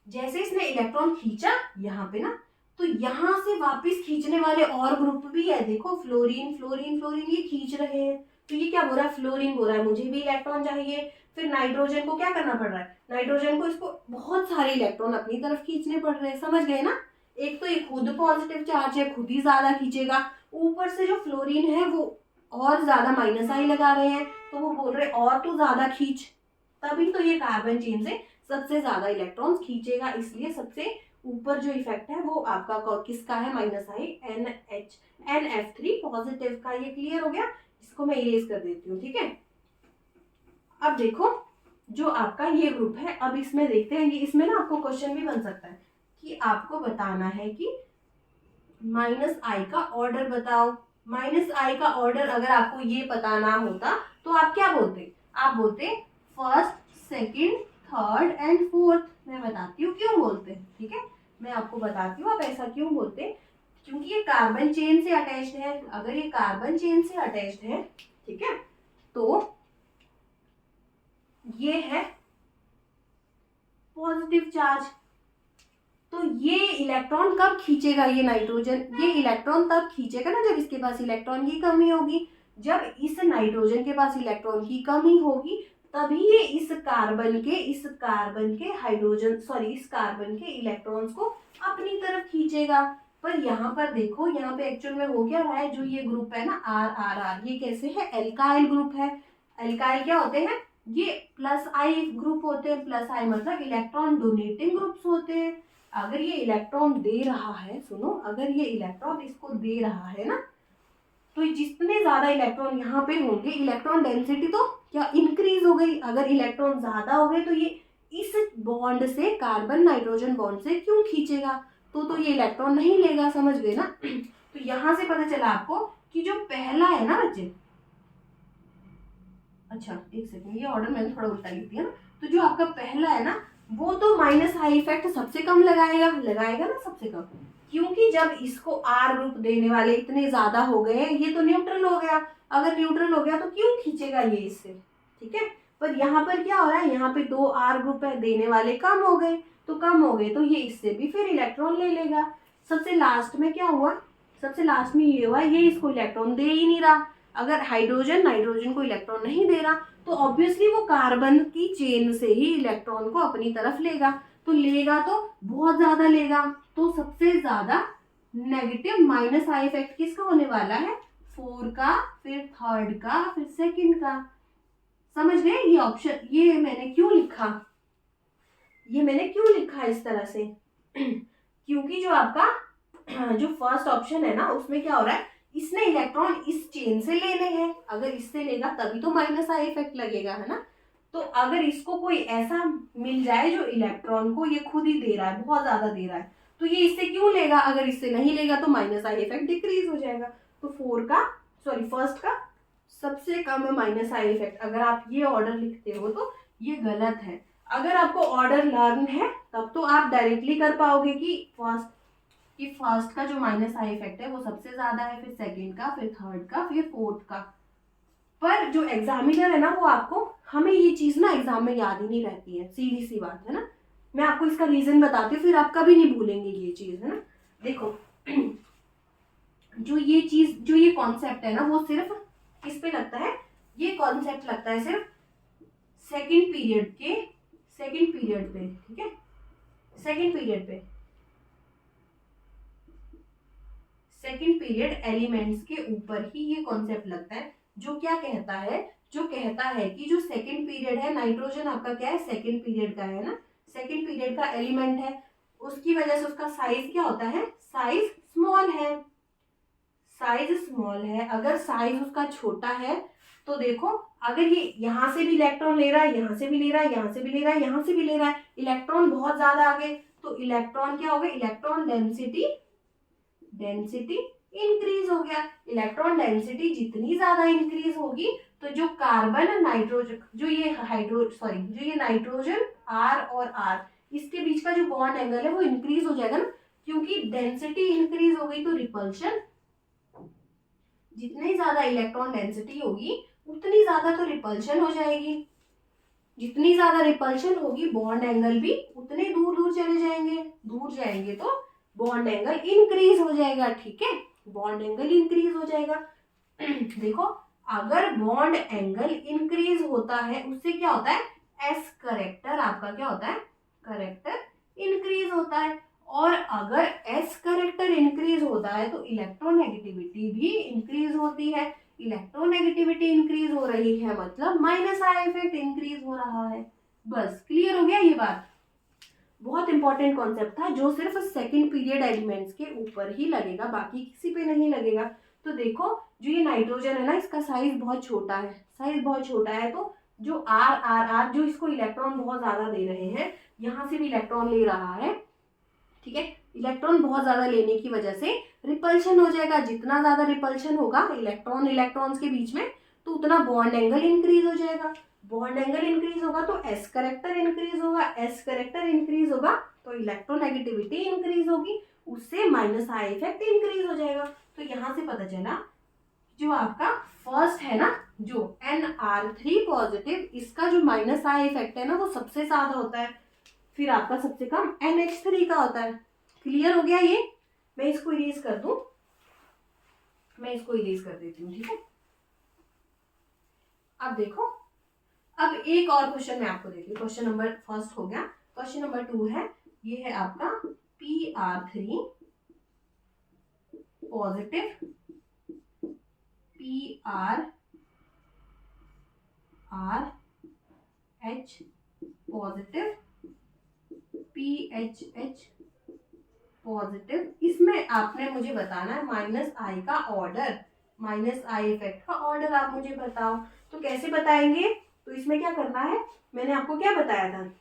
जैसे इसने इलेक्ट्रॉन खींचा यहाँ पे ना, तो यहाँ से वापस खींचने वाले और ग्रुप भी है। देखो फ्लोरीन फ्लोरीन फ्लोरीन ये खींच रहे हैं, तो ये क्या बोल रहा है, फ्लोरीन बोल रहा है मुझे भी इलेक्ट्रॉन चाहिए। फिर नाइट्रोजन को क्या करना पड़ रहा है, नाइट्रोजन को इसको बहुत सारे इलेक्ट्रॉन अपनी तरफ खींचने पड़ रहे हैं। समझ गए ना, एक तो ये खुद पॉजिटिव चार्ज है, खुद ही ज्यादा खींचेगा, ऊपर से जो फ्लोरीन है वो और ज्यादा माइनस आई लगा रहे हैं, तो वो बोल रहे और तू ज्यादा खींच, तभी तो ये कार्बन चेन से सबसे ज्यादा इलेक्ट्रॉन्स खींचेगा। इसलिए सबसे ऊपर जो इफेक्ट है वो आपका किसका है, माइनस आई NF3 पॉजिटिव का। ये क्लियर हो गया, इसको मैं इरेज कर देती हूँ। ठीक है, अब देखो जो आपका ये ग्रुप है, अब इसमें देखते हैं, ये इसमें ना आपको क्वेश्चन भी बन सकता है कि आपको बताना है कि माइनस आई का ऑर्डर बताओ। माइनस आई का ऑर्डर अगर आपको ये पता ना होता तो आप क्या बोलते, आप बोलते first second third and fourth. मैं बताती हूँ क्यों बोलते हैं। ठीक है, मैं आपको बताती हूँ आप ऐसा क्यों बोलते, क्योंकि ये कार्बन चेन से अटैच्ड है। अगर ये कार्बन चेन से अटैच्ड है, ठीक है, तो ये है पॉजिटिव चार्ज, तो ये इलेक्ट्रॉन कब खींचेगा, ये नाइट्रोजन ये इलेक्ट्रॉन तब खींचेगा ना जब इसके पास इलेक्ट्रॉन की कमी होगी। जब इस नाइट्रोजन के पास इलेक्ट्रॉन की कमी होगी तभी ये इस कार्बन के हाइड्रोजन इस कार्बन के इलेक्ट्रॉन्स को अपनी तरफ खींचेगा। पर यहाँ पर देखो, यहाँ पे एक्चुअल में हो क्या रहा है, जो ये ग्रुप है ना आर आर आर, ये कैसे है, एल्काइल ग्रुप है। एल्काइल क्या होते हैं, ये प्लस आई ग्रुप होते हैं। प्लस आई मतलब इलेक्ट्रॉन डोनेटिंग ग्रुप्स होते हैं। अगर ये इलेक्ट्रॉन दे रहा है, सुनो, अगर ये इलेक्ट्रॉन इसको दे रहा है ना, तो जितने ज्यादा इलेक्ट्रॉन यहाँ पे होंगे, इलेक्ट्रॉन डेंसिटी तो क्या इंक्रीज हो गई। अगर इलेक्ट्रॉन ज्यादा हो गए तो ये इस बॉन्ड से, कार्बन नाइट्रोजन बॉन्ड से क्यों खींचेगा, तो ये इलेक्ट्रॉन नहीं लेगा। समझ गए ना। तो यहाँ से पता चला आपको कि जो पहला है ना बच्चे, अच्छा एक सेकंड, ये ऑर्डर मैंने थोड़ा उल्टा लिख दिया ना। तो जो आपका पहला है ना वो तो माइनस आई इफेक्ट सबसे कम लगाएगा ना सबसे कम, क्योंकि जब इसको आर ग्रुप देने वाले इतने ज्यादा हो गए, ये तो न्यूट्रल हो गया। अगर न्यूट्रल हो गया तो क्यों खींचेगा ये इससे। ठीक है, पर यहाँ पर क्या हो रहा है, यहाँ पे 2 आर ग्रुप है, देने वाले कम हो गए, तो ये इससे भी फिर इलेक्ट्रॉन ले लेगा। सबसे लास्ट में क्या हुआ, सबसे लास्ट में ये हुआ, ये इसको इलेक्ट्रॉन दे ही नहीं रहा। अगर हाइड्रोजन नाइट्रोजन को इलेक्ट्रॉन नहीं दे रहा तो ऑब्वियसली वो कार्बन की चेन से ही इलेक्ट्रॉन को अपनी तरफ लेगा, तो लेगा तो बहुत ज्यादा लेगा। तो सबसे ज्यादा नेगेटिव माइनस आई इफेक्ट किसका होने वाला है, 4 का, फिर थर्ड का, फिर सेकंड का। समझ गए? ये ऑप्शन ये मैंने क्यों लिखा इस तरह से क्योंकि जो आपका जो फर्स्ट ऑप्शन है ना उसमें क्या हो रहा है, इसने इलेक्ट्रॉन इस चेन से लेने हैं, अगर इससे लेगा तभी तो माइनस आई इफेक्ट लगेगा, है ना। तो अगर इसको कोई ऐसा मिल जाए जो इलेक्ट्रॉन को ये खुद ही दे रहा है, बहुत ज्यादा दे रहा है, तो ये इससे क्यों लेगा, अगर इससे नहीं लेगा तो माइनस आई इफेक्ट डिक्रीज हो जाएगा। तो फर्स्ट का सबसे कम है माइनस आई इफेक्ट। अगर आप ये ऑर्डर लिखते हो तो ये गलत है। अगर आपको ऑर्डर लर्न है तब तो आप डायरेक्टली कर पाओगे कि फर्स्ट का जो माइनस आई इफेक्ट है वो सबसे ज्यादा है, फिर सेकंड का, फिर थर्ड का, फिर फोर्थ का। पर जो एग्जामिनर है ना वो आपको, हमें ये चीज ना एग्जाम में याद ही नहीं रहती है, सीधी सी बात है ना। मैं आपको इसका रीजन बताती हूँ, फिर आप कभी नहीं भूलेंगे ये चीज, है ना। देखो जो ये कॉन्सेप्ट है ना वो सिर्फ किस पे लगता है, ये कॉन्सेप्ट लगता है सिर्फ सेकंड पीरियड पे, ठीक है, सेकंड पीरियड एलिमेंट्स के ऊपर ही ये कॉन्सेप्ट लगता है, जो कहता है कि जो सेकंड पीरियड है, नाइट्रोजन आपका क्या है, सेकंड पीरियड का है ना, सेकंड पीरियड का एलिमेंट है, उसकी वजह से उसका साइज क्या होता है, साइज स्मॉल है। अगर साइज उसका छोटा है तो देखो, अगर ये यहां से भी इलेक्ट्रॉन ले रहा है, यहां से भी ले रहा है, यहां से भी ले रहा है, यहां से भी ले रहा है, इलेक्ट्रॉन बहुत ज्यादा आ गए, तो इलेक्ट्रॉन क्या हो गया, इलेक्ट्रॉन डेंसिटी इंक्रीज हो गया। इलेक्ट्रॉन डेंसिटी जितनी ज्यादा इंक्रीज होगी तो जो कार्बन नाइट्रोजन जो ये नाइट्रोजन आर और आर इसके बीच का जो बॉन्ड एंगल है वो इंक्रीज हो जाएगा ना, क्योंकि डेंसिटी इंक्रीज हो गई तो रिपल्शन, जितनी ज्यादा इलेक्ट्रॉन डेंसिटी होगी उतनी ज्यादा तो रिपल्शन हो जाएगी, जितनी ज्यादा रिपल्शन होगी बॉन्ड एंगल भी उतने दूर दूर चले जाएंगे, दूर जाएंगे तो बॉन्ड एंगल इंक्रीज हो जाएगा, ठीक है, बॉन्ड एंगल इंक्रीज हो जाएगा। देखो अगर बॉन्ड एंगल इंक्रीज होता है उससे क्या होता है, एस करेक्टर आपका क्या होता है, करेक्टर इंक्रीज होता है, और अगर एस करेक्टर इंक्रीज होता है तो इलेक्ट्रोनेगेटिविटी भी इंक्रीज होती है। इलेक्ट्रोनेगेटिविटी इंक्रीज हो रही है मतलब माइनस आई इफेक्ट इंक्रीज हो रहा है। बस क्लियर हो गया ये बात। बहुत इंपॉर्टेंट कॉन्सेप्ट था जो सिर्फ सेकंड पीरियड एलिमेंट्स के ऊपर ही लगेगा, बाकी किसी पे नहीं लगेगा। तो देखो जो ये नाइट्रोजन है ना इसका साइज बहुत छोटा है, तो जो आर जो इसको इलेक्ट्रॉन बहुत ज्यादा दे रहे हैं, यहाँ से भी इलेक्ट्रॉन ले रहा है, ठीक है, इलेक्ट्रॉन बहुत ज्यादा लेने की वजह से रिपल्शन हो जाएगा। जितना ज्यादा रिपल्शन होगा इलेक्ट्रॉन्स के बीच में तो उतना बॉन्ड एंगल इंक्रीज हो जाएगा। बॉन्ड एंगल इंक्रीज होगा तो एस करेक्टर इंक्रीज होगा तो इलेक्ट्रोनेगेटिविटी इंक्रीज होगी, उससे माइनस आई इफेक्ट इंक्रीज हो जाएगा। तो यहाँ से पता चला जो आपका फर्स्ट है ना, जो NR3 पॉजिटिव, इसका जो माइनस आई इफेक्ट है ना वो सबसे ज्यादा होता है, फिर आपका सबसे कम NH3 का होता है। क्लियर हो गया ये? मैं इसको इरेज कर देती हूँ, ठीक है। अब देखो, अब एक और क्वेश्चन मैं आपको देती हूँ। क्वेश्चन नंबर फर्स्ट हो गया, क्वेश्चन नंबर 2 है, ये है आपका PR3 positive, PRH positive, PHH positive. इसमें आपने मुझे बताना है माइनस आई का ऑर्डर, माइनस आई इफेक्ट का ऑर्डर आप मुझे बताओ। तो कैसे बताएंगे, तो इसमें क्या करना है, मैंने आपको क्या बताया था,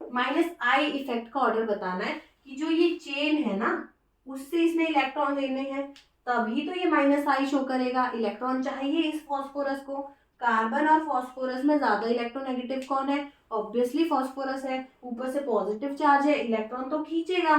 माइनस आई इफेक्ट का ऑर्डर बताना है कि जो ये चेन है ना उससे इसने इलेक्ट्रॉन लेने हैं, तभी तो ये माइनस आई शो करेगा। इलेक्ट्रॉन चाहिए इस फॉस्फोरस को, कार्बन और फॉस्फोरस में ज्यादा इलेक्ट्रोनेगेटिव कौन है, ऑब्वियसली फॉस्फोरस है, ऊपर से पॉजिटिव चार्ज है, इलेक्ट्रॉन तो खींचेगा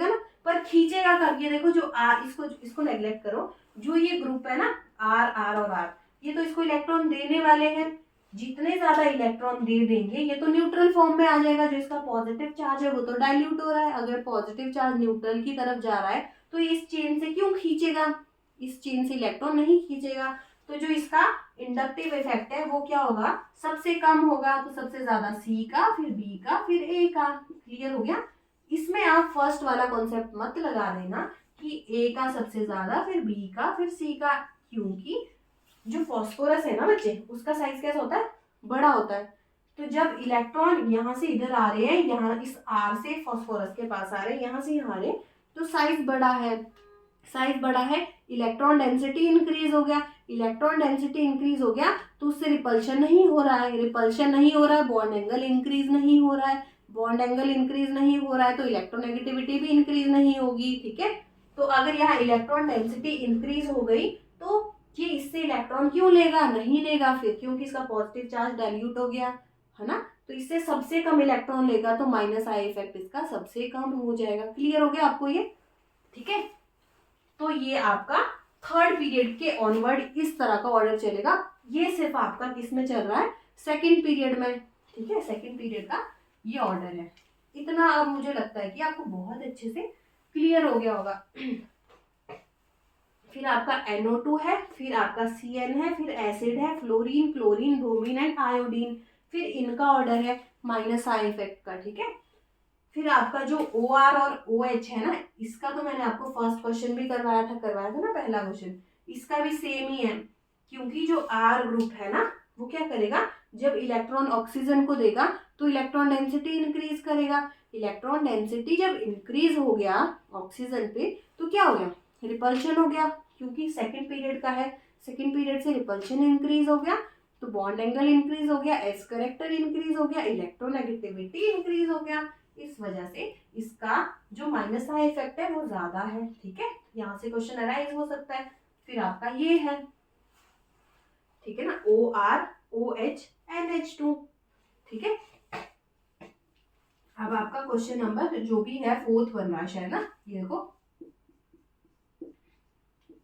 ना, पर खींचेगा कब, ये देखो जो आर, इसको नेग्लेक्ट करो, जो ये ग्रुप है ना आर और आर, ये तो इसको इलेक्ट्रॉन देने वाले हैं, जितने ज्यादा इलेक्ट्रॉन दे देंगे ये तो न्यूट्रल फॉर्म में आ जाएगा, जो इसका पॉजिटिव चार्ज है वो तो डाइल्यूट हो रहा है। अगर पॉजिटिव चार्ज न्यूट्रल की तरफ जा रहा है तो ये इस चेन से क्यों खींचेगा, इस चेन से इलेक्ट्रॉन नहीं खींचेगा। तो जो इसका इंडक्टिव इफेक्ट है वो क्या होगा, सबसे कम होगा, तो सबसे ज्यादा सी का, फिर बी का, फिर ए का। क्लियर हो गया? इसमें आप फर्स्ट वाला कॉन्सेप्ट मत लगा देना कि ए का सबसे ज्यादा, फिर बी का, फिर सी का, क्योंकि जो फॉस्फोरस है ना बच्चे, उसका साइज कैसा होता है, बड़ा होता है। तो जब इलेक्ट्रॉन यहाँ से इधर आ रहे हैं, यहाँ इस आर से फॉस्फोरस के पास आ रहे हैं, यहाँ से यहाँ आ रहे हैं, तो साइज बड़ा है। साइज बड़ा है, इलेक्ट्रॉन डेंसिटी इंक्रीज हो गया। इलेक्ट्रॉन डेंसिटी इंक्रीज हो गया तो उससे रिपल्शन नहीं हो रहा है, रिपल्शन नहीं हो रहा है, बॉन्ड एंगल इंक्रीज नहीं हो रहा है, बॉन्ड एंगल इंक्रीज नहीं हो रहा है तो इलेक्ट्रोनेगेटिविटी भी इंक्रीज नहीं होगी। ठीक है, तो अगर यहाँ इलेक्ट्रॉन डेंसिटी इंक्रीज हो गई तो ये इससे इलेक्ट्रॉन क्यों लेगा, नहीं लेगा फिर, क्योंकि इसका पॉजिटिव चार्ज डाइल्यूट हो गया है ना, तो इससे सबसे कम इलेक्ट्रॉन लेगा, तो माइनस आई इफेक्ट इसका सबसे कम हो जाएगा। क्लियर हो गया आपको ये? ठीक है, तो ये आपका थर्ड पीरियड के ऑनवर्ड इस तरह का ऑर्डर चलेगा। ये सिर्फ आपका किस में चल रहा है, सेकंड पीरियड में। ठीक है, सेकंड पीरियड का ये ऑर्डर है। इतना अब मुझे लगता है कि आपको बहुत अच्छे से क्लियर हो गया होगा। फिर आपका NO2 है, फिर आपका CN है, फिर एसिड है, fluorine, chlorine, bromine and iodine. फिर इनका ऑर्डर है माइनस आई इफेक्ट का। ठीक है, फिर आपका जो OR और OH है ना, इसका तो मैंने आपको फर्स्ट क्वेश्चन भी करवाया था ना, पहला क्वेश्चन, इसका भी सेम ही है। क्योंकि जो R ग्रुप है ना, वो क्या करेगा, जब इलेक्ट्रॉन ऑक्सीजन को देगा तो इलेक्ट्रॉन डेंसिटी इंक्रीज करेगा। इलेक्ट्रॉन डेंसिटी जब इंक्रीज हो गया ऑक्सीजन पे तो क्या हो गया, रिपल्शन हो गया, क्योंकि सेकेंड पीरियड का है, सेकेंड पीरियड से रिपल्शन इंक्रीज हो गया तो बॉन्ड एंगल इंक्रीज हो गया, एस करेक्टर इंक्रीज हो गया, इलेक्ट्रोनेगेटिविटी इंक्रीज हो गया। इस वजह से इसका जो माइनस आई इफेक्ट है वो ज्यादा है। ठीक है, यहाँ से क्वेश्चन अराइज हो सकता है। फिर आपका ये है, ठीक है ना, OR OH NH2। ठीक है, अब आपका क्वेश्चन नंबर जो भी है फोर्थ बन रहा है शायद ना, ये देखो,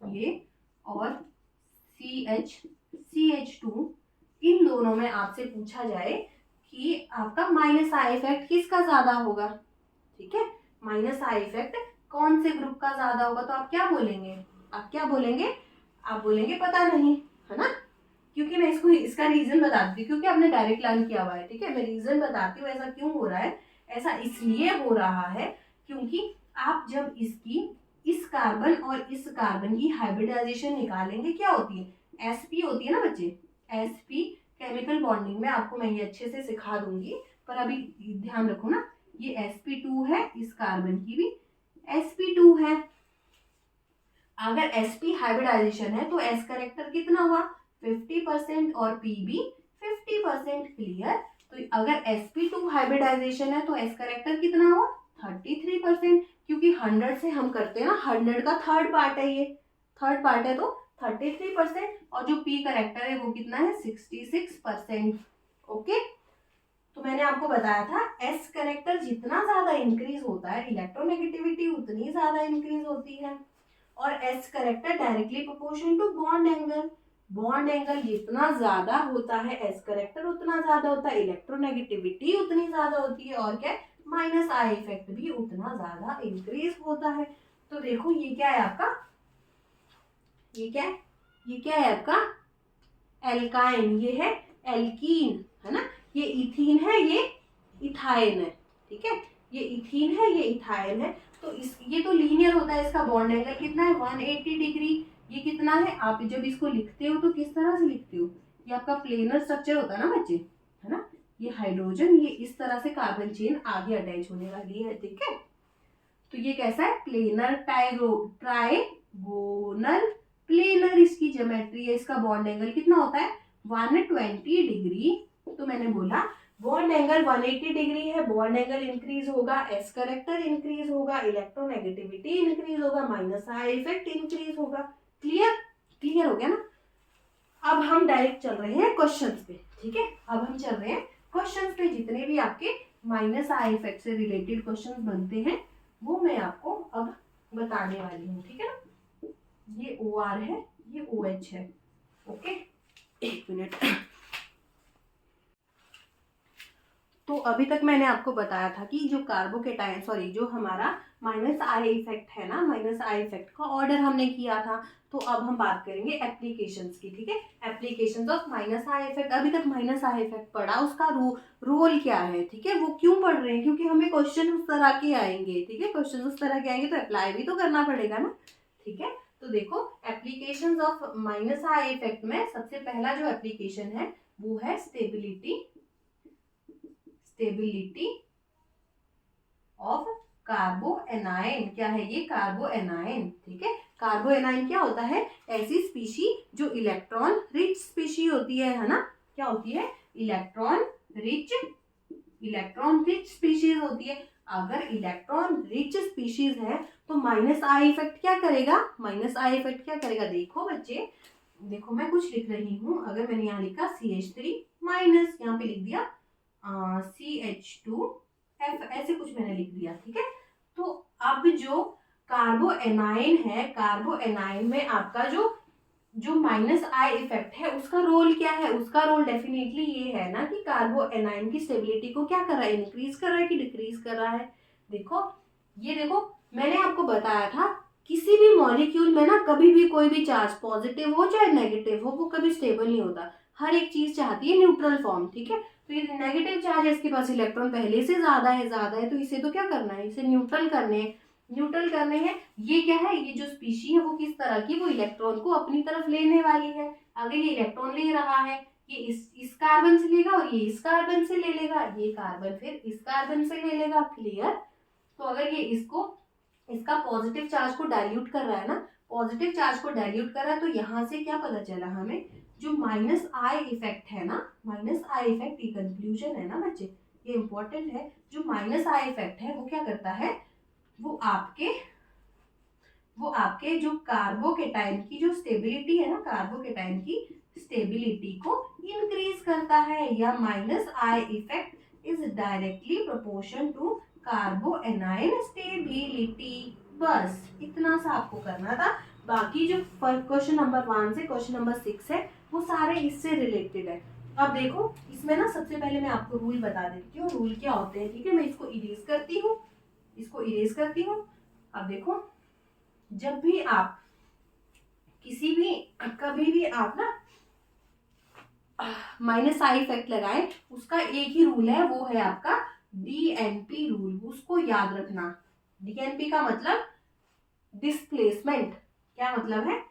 ये और CH2, इन दोनों में आपसे पूछा जाए कि आपका माइनस आई इफेक्ट किसका ज्यादा होगा। ठीक है, माइनस आई इफेक्ट कौन से ग्रुप का ज्यादा होगा, तो आप क्या बोलेंगे, आप क्या बोलेंगे, आप बोलेंगे पता नहीं, है ना। क्योंकि मैं इसका रीजन बताती हूँ, क्योंकि आपने डायरेक्ट लर्न किया हुआ है। ठीक है, मैं रीजन बताती हूँ ऐसा क्यों हो रहा है। ऐसा इसलिए हो रहा है क्योंकि आप जब इसकी इस कार्बन और इस कार्बन की हाइब्रिडाइजेशन निकालेंगे, क्या होती है, sp होती है ना बच्चे, sp केमिकल बॉन्डिंग में आपको मैं ये अच्छे से सिखा दूंगी, पर अभी ध्यान रखो ना, ये sp2 है, इस कार्बन की भी sp2 है। अगर sp हाइब्रिडाइजेशन है तो s करेक्टर कितना हुआ, 50% और p भी 50%। क्लियर, तो अगर sp2 हाइब्रिडाइजेशन है तो s करेक्टर कितना हुआ, 33%, क्योंकि 100 से हम करते हैं ना, 100 का थर्ड पार्ट है, ये थर्ड पार्ट है तो 33%, और जो p करेक्टर है वो कितना है, 66%। ओके, तो मैंने आपको बताया था s करेक्टर जितना ज्यादा इंक्रीज होता है इलेक्ट्रोनेगेटिविटी उतनी ज्यादा इंक्रीज होती है, और s character directly proportional to bond angle. Bond angle जितना ज्यादा होता है s करेक्टर उतना ज्यादा होता है, इलेक्ट्रोनेगेटिविटी उतनी ज्यादा होती है, और क्या, माइनस आई इफेक्ट भी उतना ज्यादा इंक्रीज होता है। तो देखो ये क्या है आपका, ये क्या है, ये क्या है आपका एल्काइन, ये है एल्कीन, है ना, ये इथीन है, ये इथाइन है। ठीक है, ये इथीन है, ये इथाइन है, तो इस ये तो लीनियर होता है, इसका बॉन्ड एंगल कितना है, 180 डिग्री। ये कितना है, आप जब इसको लिखते हो तो किस तरह से लिखते हो, ये आपका प्लेनर स्ट्रक्चर होता है ना बच्चे, है ना, ये हाइड्रोजन, ये इस तरह से कार्बन चेन आगे अटैच होने वाली है। ठीक है, तो ये कैसा है, प्लेनर ट्राइगोनल प्लेनर इसकी ज्योमेट्री है। इसका बॉन्ड एंगल कितना होता है, 120 डिग्री। तो मैंने बोला बॉन्ड एंगल 180 डिग्री है, बॉन्ड एंगल इंक्रीज होगा, एस करेक्टर इंक्रीज होगा, इलेक्ट्रोनेगेटिविटी इंक्रीज होगा, माइनस आई इफेक्ट इंक्रीज होगा। क्लियर, क्लियर हो गया ना। अब हम डायरेक्ट चल रहे हैं क्वेश्चंस पे। ठीक है, अब हम चल रहे हैं क्वेश्चंस पे, जितने भी आपके माइनस आई इफेक्ट से रिलेटेड क्वेश्चंस बनते हैं वो मैं आपको अब बताने वाली हूँ। ठीक है ना, ये OR है, ये OH है। ओके, एक मिनट। तो अभी तक मैंने आपको बताया था कि जो कार्बोकेटायन, सॉरी, जो हमारा माइनस आई इफेक्ट है ना, माइनस आई इफेक्ट का ऑर्डर हमने किया था। तो अब हम बात करेंगे एप्लीकेशंस की। ठीक है, applications of minus I effect. अभी तक माइनस आई इफेक्ट पढ़ा, उसका रोल क्या है। ठीक है, वो क्यों पढ़ रहे हैं, क्योंकि हमें क्वेश्चन उस तरह के आएंगे। ठीक है, क्वेश्चन उस तरह के आएंगे तो अप्लाई भी तो करना पड़ेगा ना। ठीक है, तो देखो applications of minus I effect में सबसे पहला जो एप्लीकेशन है वो है स्टेबिलिटी ऑफ कार्बोएनाइन। क्या है ये? कार्बोएनाइन। ठीक है, कार्बोएनाइन क्या होता है? ऐसी स्पीशी जो इलेक्ट्रॉन रिच स्पीशी होती है ना। क्या होती है? इलेक्ट्रॉन रिच स्पीशीज होती है। अगर इलेक्ट्रॉन रिच स्पीशीज है तो माइनस आई इफेक्ट क्या करेगा? देखो बच्चे, देखो मैं कुछ लिख रही हूँ। अगर मैंने यहाँ लिखा CH3 माइनस, यहाँ पे लिख दिया CH2F, ऐसे कुछ मैंने लिख दिया। ठीक है, तो अब जो कार्बोएनाइन है, कार्बोएनाइन में आपका जो माइनस आई इफेक्ट है उसका रोल क्या है? उसका रोल डेफिनेटली ये है ना कि कार्बोएनाइन की स्टेबिलिटी को क्या कर रहा है? इंक्रीज कर रहा है कि डिक्रीज कर रहा है? देखो ये देखो, मैंने आपको बताया था किसी भी मॉलिक्यूल में ना कभी भी कोई भी चार्ज पॉजिटिव हो चाहे नेगेटिव हो वो कभी स्टेबल नहीं होता। हर एक चीज चाहती है न्यूट्रल फॉर्म। ठीक है, तो ये नेगेटिव चार्ज है, इसके पास इलेक्ट्रॉन पहले से ज्यादा है, तो इसे तो क्या करना है? इसे न्यूट्रल करने हैं। ये क्या है? ये जो स्पीशी है वो किस तरह की? वो इलेक्ट्रॉन को अपनी तरफ लेने वाली है। अगर ये इलेक्ट्रॉन ले रहा है, ये इस कार्बन से लेगा और ये इस कार्बन से ले लेगा, ये कार्बन फिर इस कार्बन से ले लेगा। क्लियर? तो अगर ये इसका पॉजिटिव चार्ज को डाइल्यूट कर रहा है ना, तो यहाँ से क्या पता चला हमें? जो माइनस आई इफेक्ट है ना, माइनस आई इफेक्ट, ये कंक्लूजन है ना बच्चे, ये इंपॉर्टेंट है। जो माइनस आई इफेक्ट है वो क्या करता है? वो आपके जो कार्बोकेटाइन की जो स्टेबिलिटी है ना, कार्बोकेटाइन की स्टेबिलिटी को इंक्रीज करता है। या minus I effect is directly proportion to carbanion stability. बस इतना सा आपको करना था। बाकी जो क्वेश्चन नंबर 1 से क्वेश्चन नंबर 6 है वो सारे इससे रिलेटेड है। अब देखो इसमें ना सबसे पहले मैं आपको रूल बता देती हूँ, रूल क्या होते हैं। ठीक है, मैं इसको इरेज करती हूँ। अब देखो, जब भी आप कभी भी आप ना माइनस आई इफेक्ट लगाए, उसका एक ही रूल है, वो है आपका DNP रूल। उसको याद रखना। DNP का मतलब डिस्प्लेसमेंट। क्या मतलब है?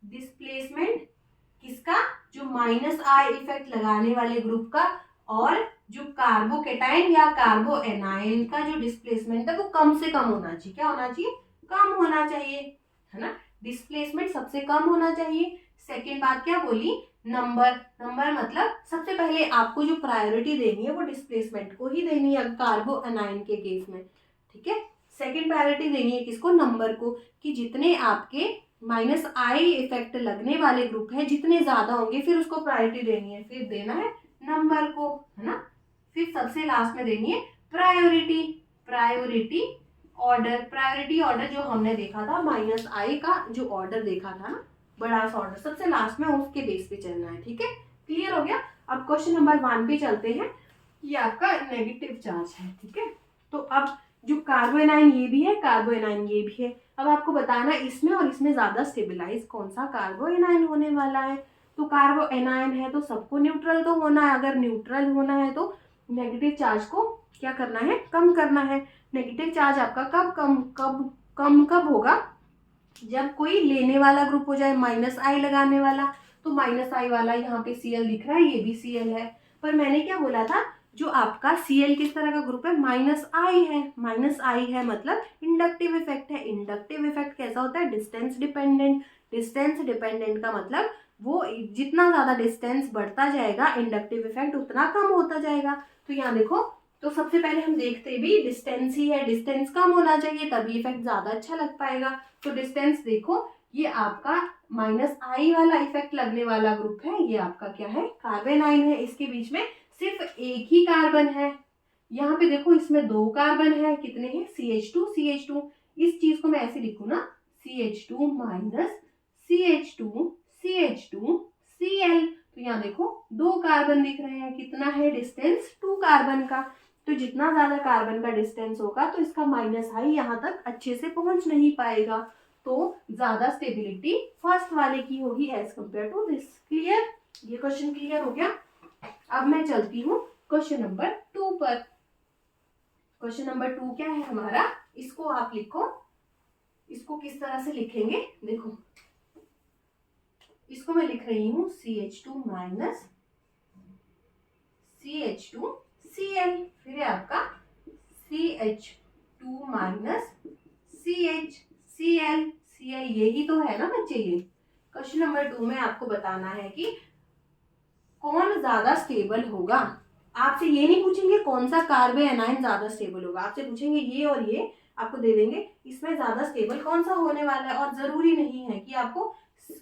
डिस्प्लेसमेंट किसका? जो माइनस आई इफेक्ट लगाने वाले ग्रुप का, और जो कार्बोकेटाइन या कार्बोएनाइन का जो डिस्प्लेसमेंट है वो कम से कम होना चाहिए। क्या होना चाहिए? कम होना चाहिए, है ना। डिस्प्लेसमेंट सबसे कम होना चाहिए। सेकेंड बात क्या बोली? नंबर मतलब सबसे पहले आपको जो प्रायोरिटी देनी है वो डिस्प्लेसमेंट को ही देनी है कार्बोएनाइन के केस में। ठीक है, सेकेंड प्रायोरिटी देनी है किसको? नंबर को, कि जितने आपके माइनस आई इफेक्ट लगने वाले ग्रुप है जितने ज्यादा होंगे फिर उसको प्रायोरिटी देनी है, फिर देना है नंबर को, है ना। फिर सबसे लास्ट में देनी है प्रायोरिटी ऑर्डर जो हमने देखा था, माइनस आई का जो ऑर्डर देखा था ना, बड़ा सा ऑर्डर, सबसे लास्ट में उसके बेस पे चलना है। ठीक है, क्लियर हो गया? अब क्वेश्चन नंबर 1 पे चलते हैं। ये आपका नेगेटिव चार्ज है। ठीक है, तो अब जो कार्बोएनाइन ये भी है, कार्बोएनाइन ये भी है। अब आपको बताना इसमें और इसमें ज्यादा स्टेबिलाईज कौन सा कार्बोएनाइन होने वाला है। तो कार्बोएनाइन है तो सबको न्यूट्रल तो होना है। अगर न्यूट्रल होना है तो नेगेटिव चार्ज को क्या करना है? कम करना है। नेगेटिव चार्ज आपका कब होगा? जब कोई लेने वाला ग्रुप हो जाए माइनस आई लगाने वाला। तो माइनस आई वाला यहाँ पे Cl दिख रहा है, ये भी Cl है। पर मैंने क्या बोला था? जो आपका Cl किस तरह का ग्रुप है? माइनस आई है, मतलब इंडक्टिव इफेक्ट है। इंडक्टिव इफेक्ट कैसा होता है? डिस्टेंस डिपेंडेंट का मतलब वो जितना ज्यादा डिस्टेंस बढ़ता जाएगा इंडक्टिव इफेक्ट उतना कम होता जाएगा। तो यहाँ देखो, तो सबसे पहले हम देखते भी डिस्टेंस ही है, डिस्टेंस कम होना चाहिए तभी इफेक्ट ज्यादा अच्छा लग पाएगा। तो डिस्टेंस देखो, ये आपका माइनस आई वाला इफेक्ट लगने वाला ग्रुप है, ये आपका क्या है? कार्बोनाइन है। इसके बीच में सिर्फ एक ही कार्बन है। यहाँ पे देखो इसमें 2 कार्बन है, कितने हैं? CH2। इस चीज को मैं ऐसे लिखूं ना, CH2 माइनस CH2 Cl। तो यहाँ देखो 2 कार्बन दिख रहे हैं, कितना है डिस्टेंस? 2 कार्बन का। तो जितना ज्यादा कार्बन का डिस्टेंस होगा तो इसका माइनस आई यहाँ तक अच्छे से पहुंच नहीं पाएगा। तो ज्यादा स्टेबिलिटी फर्स्ट वाले की होगी as compare to this. Clear? ये क्वेश्चन क्लियर हो गया? अब मैं चलती हूँ क्वेश्चन नंबर 2 पर। क्वेश्चन नंबर 2 क्या है हमारा? इसको आप लिखो, इसको किस तरह से लिखेंगे, देखो इसको मैं लिख रही हूँ CH2 माइनस CH2Cl, फिर है आपका CH2 माइनस CH Cl, यही तो है ना बच्चे। ये क्वेश्चन नंबर 2 में आपको बताना है कि कौन ज्यादा स्टेबल होगा। आपसे ये नहीं पूछेंगे कौन सा कार्बन एनाइन ज्यादा स्टेबल होगा, आपसे पूछेंगे ये और ये आपको दे देंगे, इसमें ज्यादा स्टेबल कौन सा होने वाला है। और जरूरी नहीं है कि आपको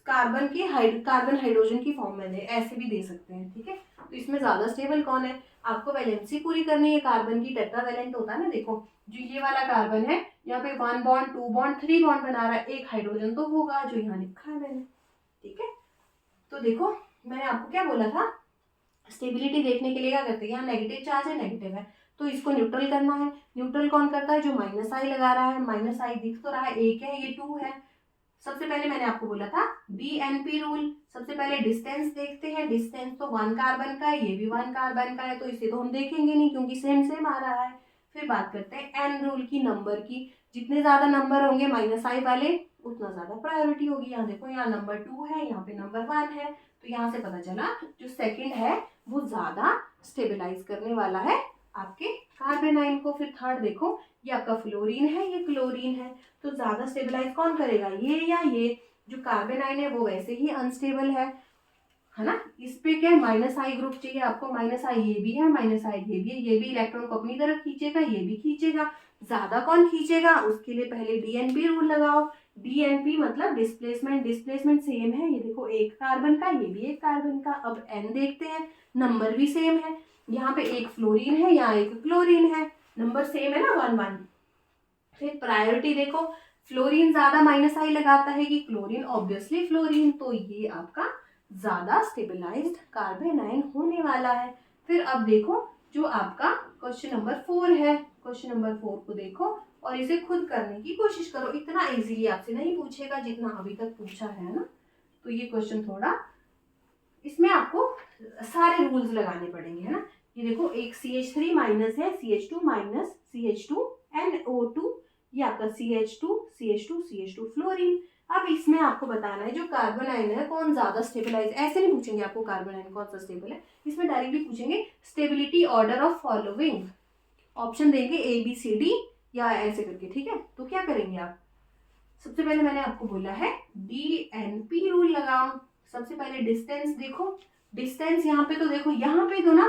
कार्बन हाइड्रोजन की फॉर्म में दे, ऐसे भी दे सकते हैं, ठीक है। तो इसमें ज्यादा स्टेबल कौन है, आपको वैलेंसी पूरी करनी है। कार्बन की टेट्रावैलेंट होता है ना, देखो जो ये वाला कार्बन है यहाँ पे 1 बॉन्ड 2 बॉन्ड 3 बॉन्ड बना रहा है, एक हाइड्रोजन तो होगा जो यहाँ लिखा है मैंने, ठीक है। तो देखो मैंने आपको क्या बोला था, स्टेबिलिटी देखने के लिए क्या करते हैं, यहाँ नेगेटिव चार्ज है, नेगेटिव है तो इसको न्यूट्रल करना है। न्यूट्रल कौन करता है, जो माइनस आई लगा रहा है, माइनस आई दिख तो रहा है, एक है ये 2 है। सबसे पहले मैंने आपको बोला था BNP रूल, सबसे पहले डिस्टेंस देखते हैं, डिस्टेंस तो 1 कार्बन का है, ये भी 1 कार्बन का है, तो इसे तो हम देखेंगे नहीं क्योंकि सेम सेम आ रहा है। फिर बात करते हैं N रूल की, नंबर की, जितने ज्यादा नंबर होंगे माइनस आई वाले उतना ज्यादा प्रायोरिटी होगी। यहाँ देखो यहाँ नंबर 2 है, यहाँ पे नंबर 1 है, तो यहाँ से पता चला जो सेकंड है वो ज्यादा स्टेबलाइज करने वाला है आपके कार्बन आयन को। फिर थर्ड देखो ये आपका फ्लोरीन है, ये क्लोरीन है, तो ज्यादा स्टेबलाइज कौन करेगा, ये या ये। जो कार्बन आयन है वो वैसे ही अनस्टेबल है ना। इस पे क्या माइनस आई ग्रुप चाहिए आपको, माइनस आई ये भी है, माइनस आई ये भी है, ये भी इलेक्ट्रॉन को अपनी तरफ खींचेगा, ये भी खींचेगा। ज्यादा कौन खींचेगा उसके लिए पहले DNP रूल लगाओ। DNP मतलब डिस्प्लेसमेंट, डिस्प्लेसमेंट सेम है, ये देखो एक कार्बन का, ये भी एक कार्बन का। अब N देखते हैं, नंबर भी सेम है, यहाँ पे एक फ्लोरीन है, यहाँ एक क्लोरीन है, नंबर सेम है ना 1 1। फिर प्रायोरिटी देखो, फ्लोरीन ज्यादा माइनस आई लगाता है कि क्लोरीन, ऑब्वियसली फ्लोरीन, तो ये आपका ज्यादा स्टेबलाइज्ड कार्बन आयन होने वाला है। फिर अब देखो जो आपका क्वेश्चन नंबर 4 है, क्वेश्चन नंबर 4 को देखो और इसे खुद करने की कोशिश करो। इतना इजीली आपसे नहीं पूछेगा जितना अभी तक पूछा है ना, तो ये क्वेश्चन थोड़ा, इसमें आपको सारे रूल्स लगाने पड़ेंगे, है ना। ये देखो एक CH3 माइनस है, CH2 माइनस, CH2 NO2, ये आपका CH2 फ्लोरीन। अब इसमें आपको बताना है जो कार्बन आयन है कौन ज्यादा स्टेबलाइज, ऐसे नहीं पूछेंगे आपको कार्बन आयन कौन सा स्टेबल है, इसमें डायरेक्टली पूछेंगे stability order of following, option देंगे ABCD या ऐसे करके, ठीक है। तो क्या करेंगे आप, सबसे पहले मैंने आपको बोला है DNP रूल लगाओ। सबसे पहले डिस्टेंस देखो, डिस्टेंस यहाँ पे तो देखो, यहाँ पे तो ना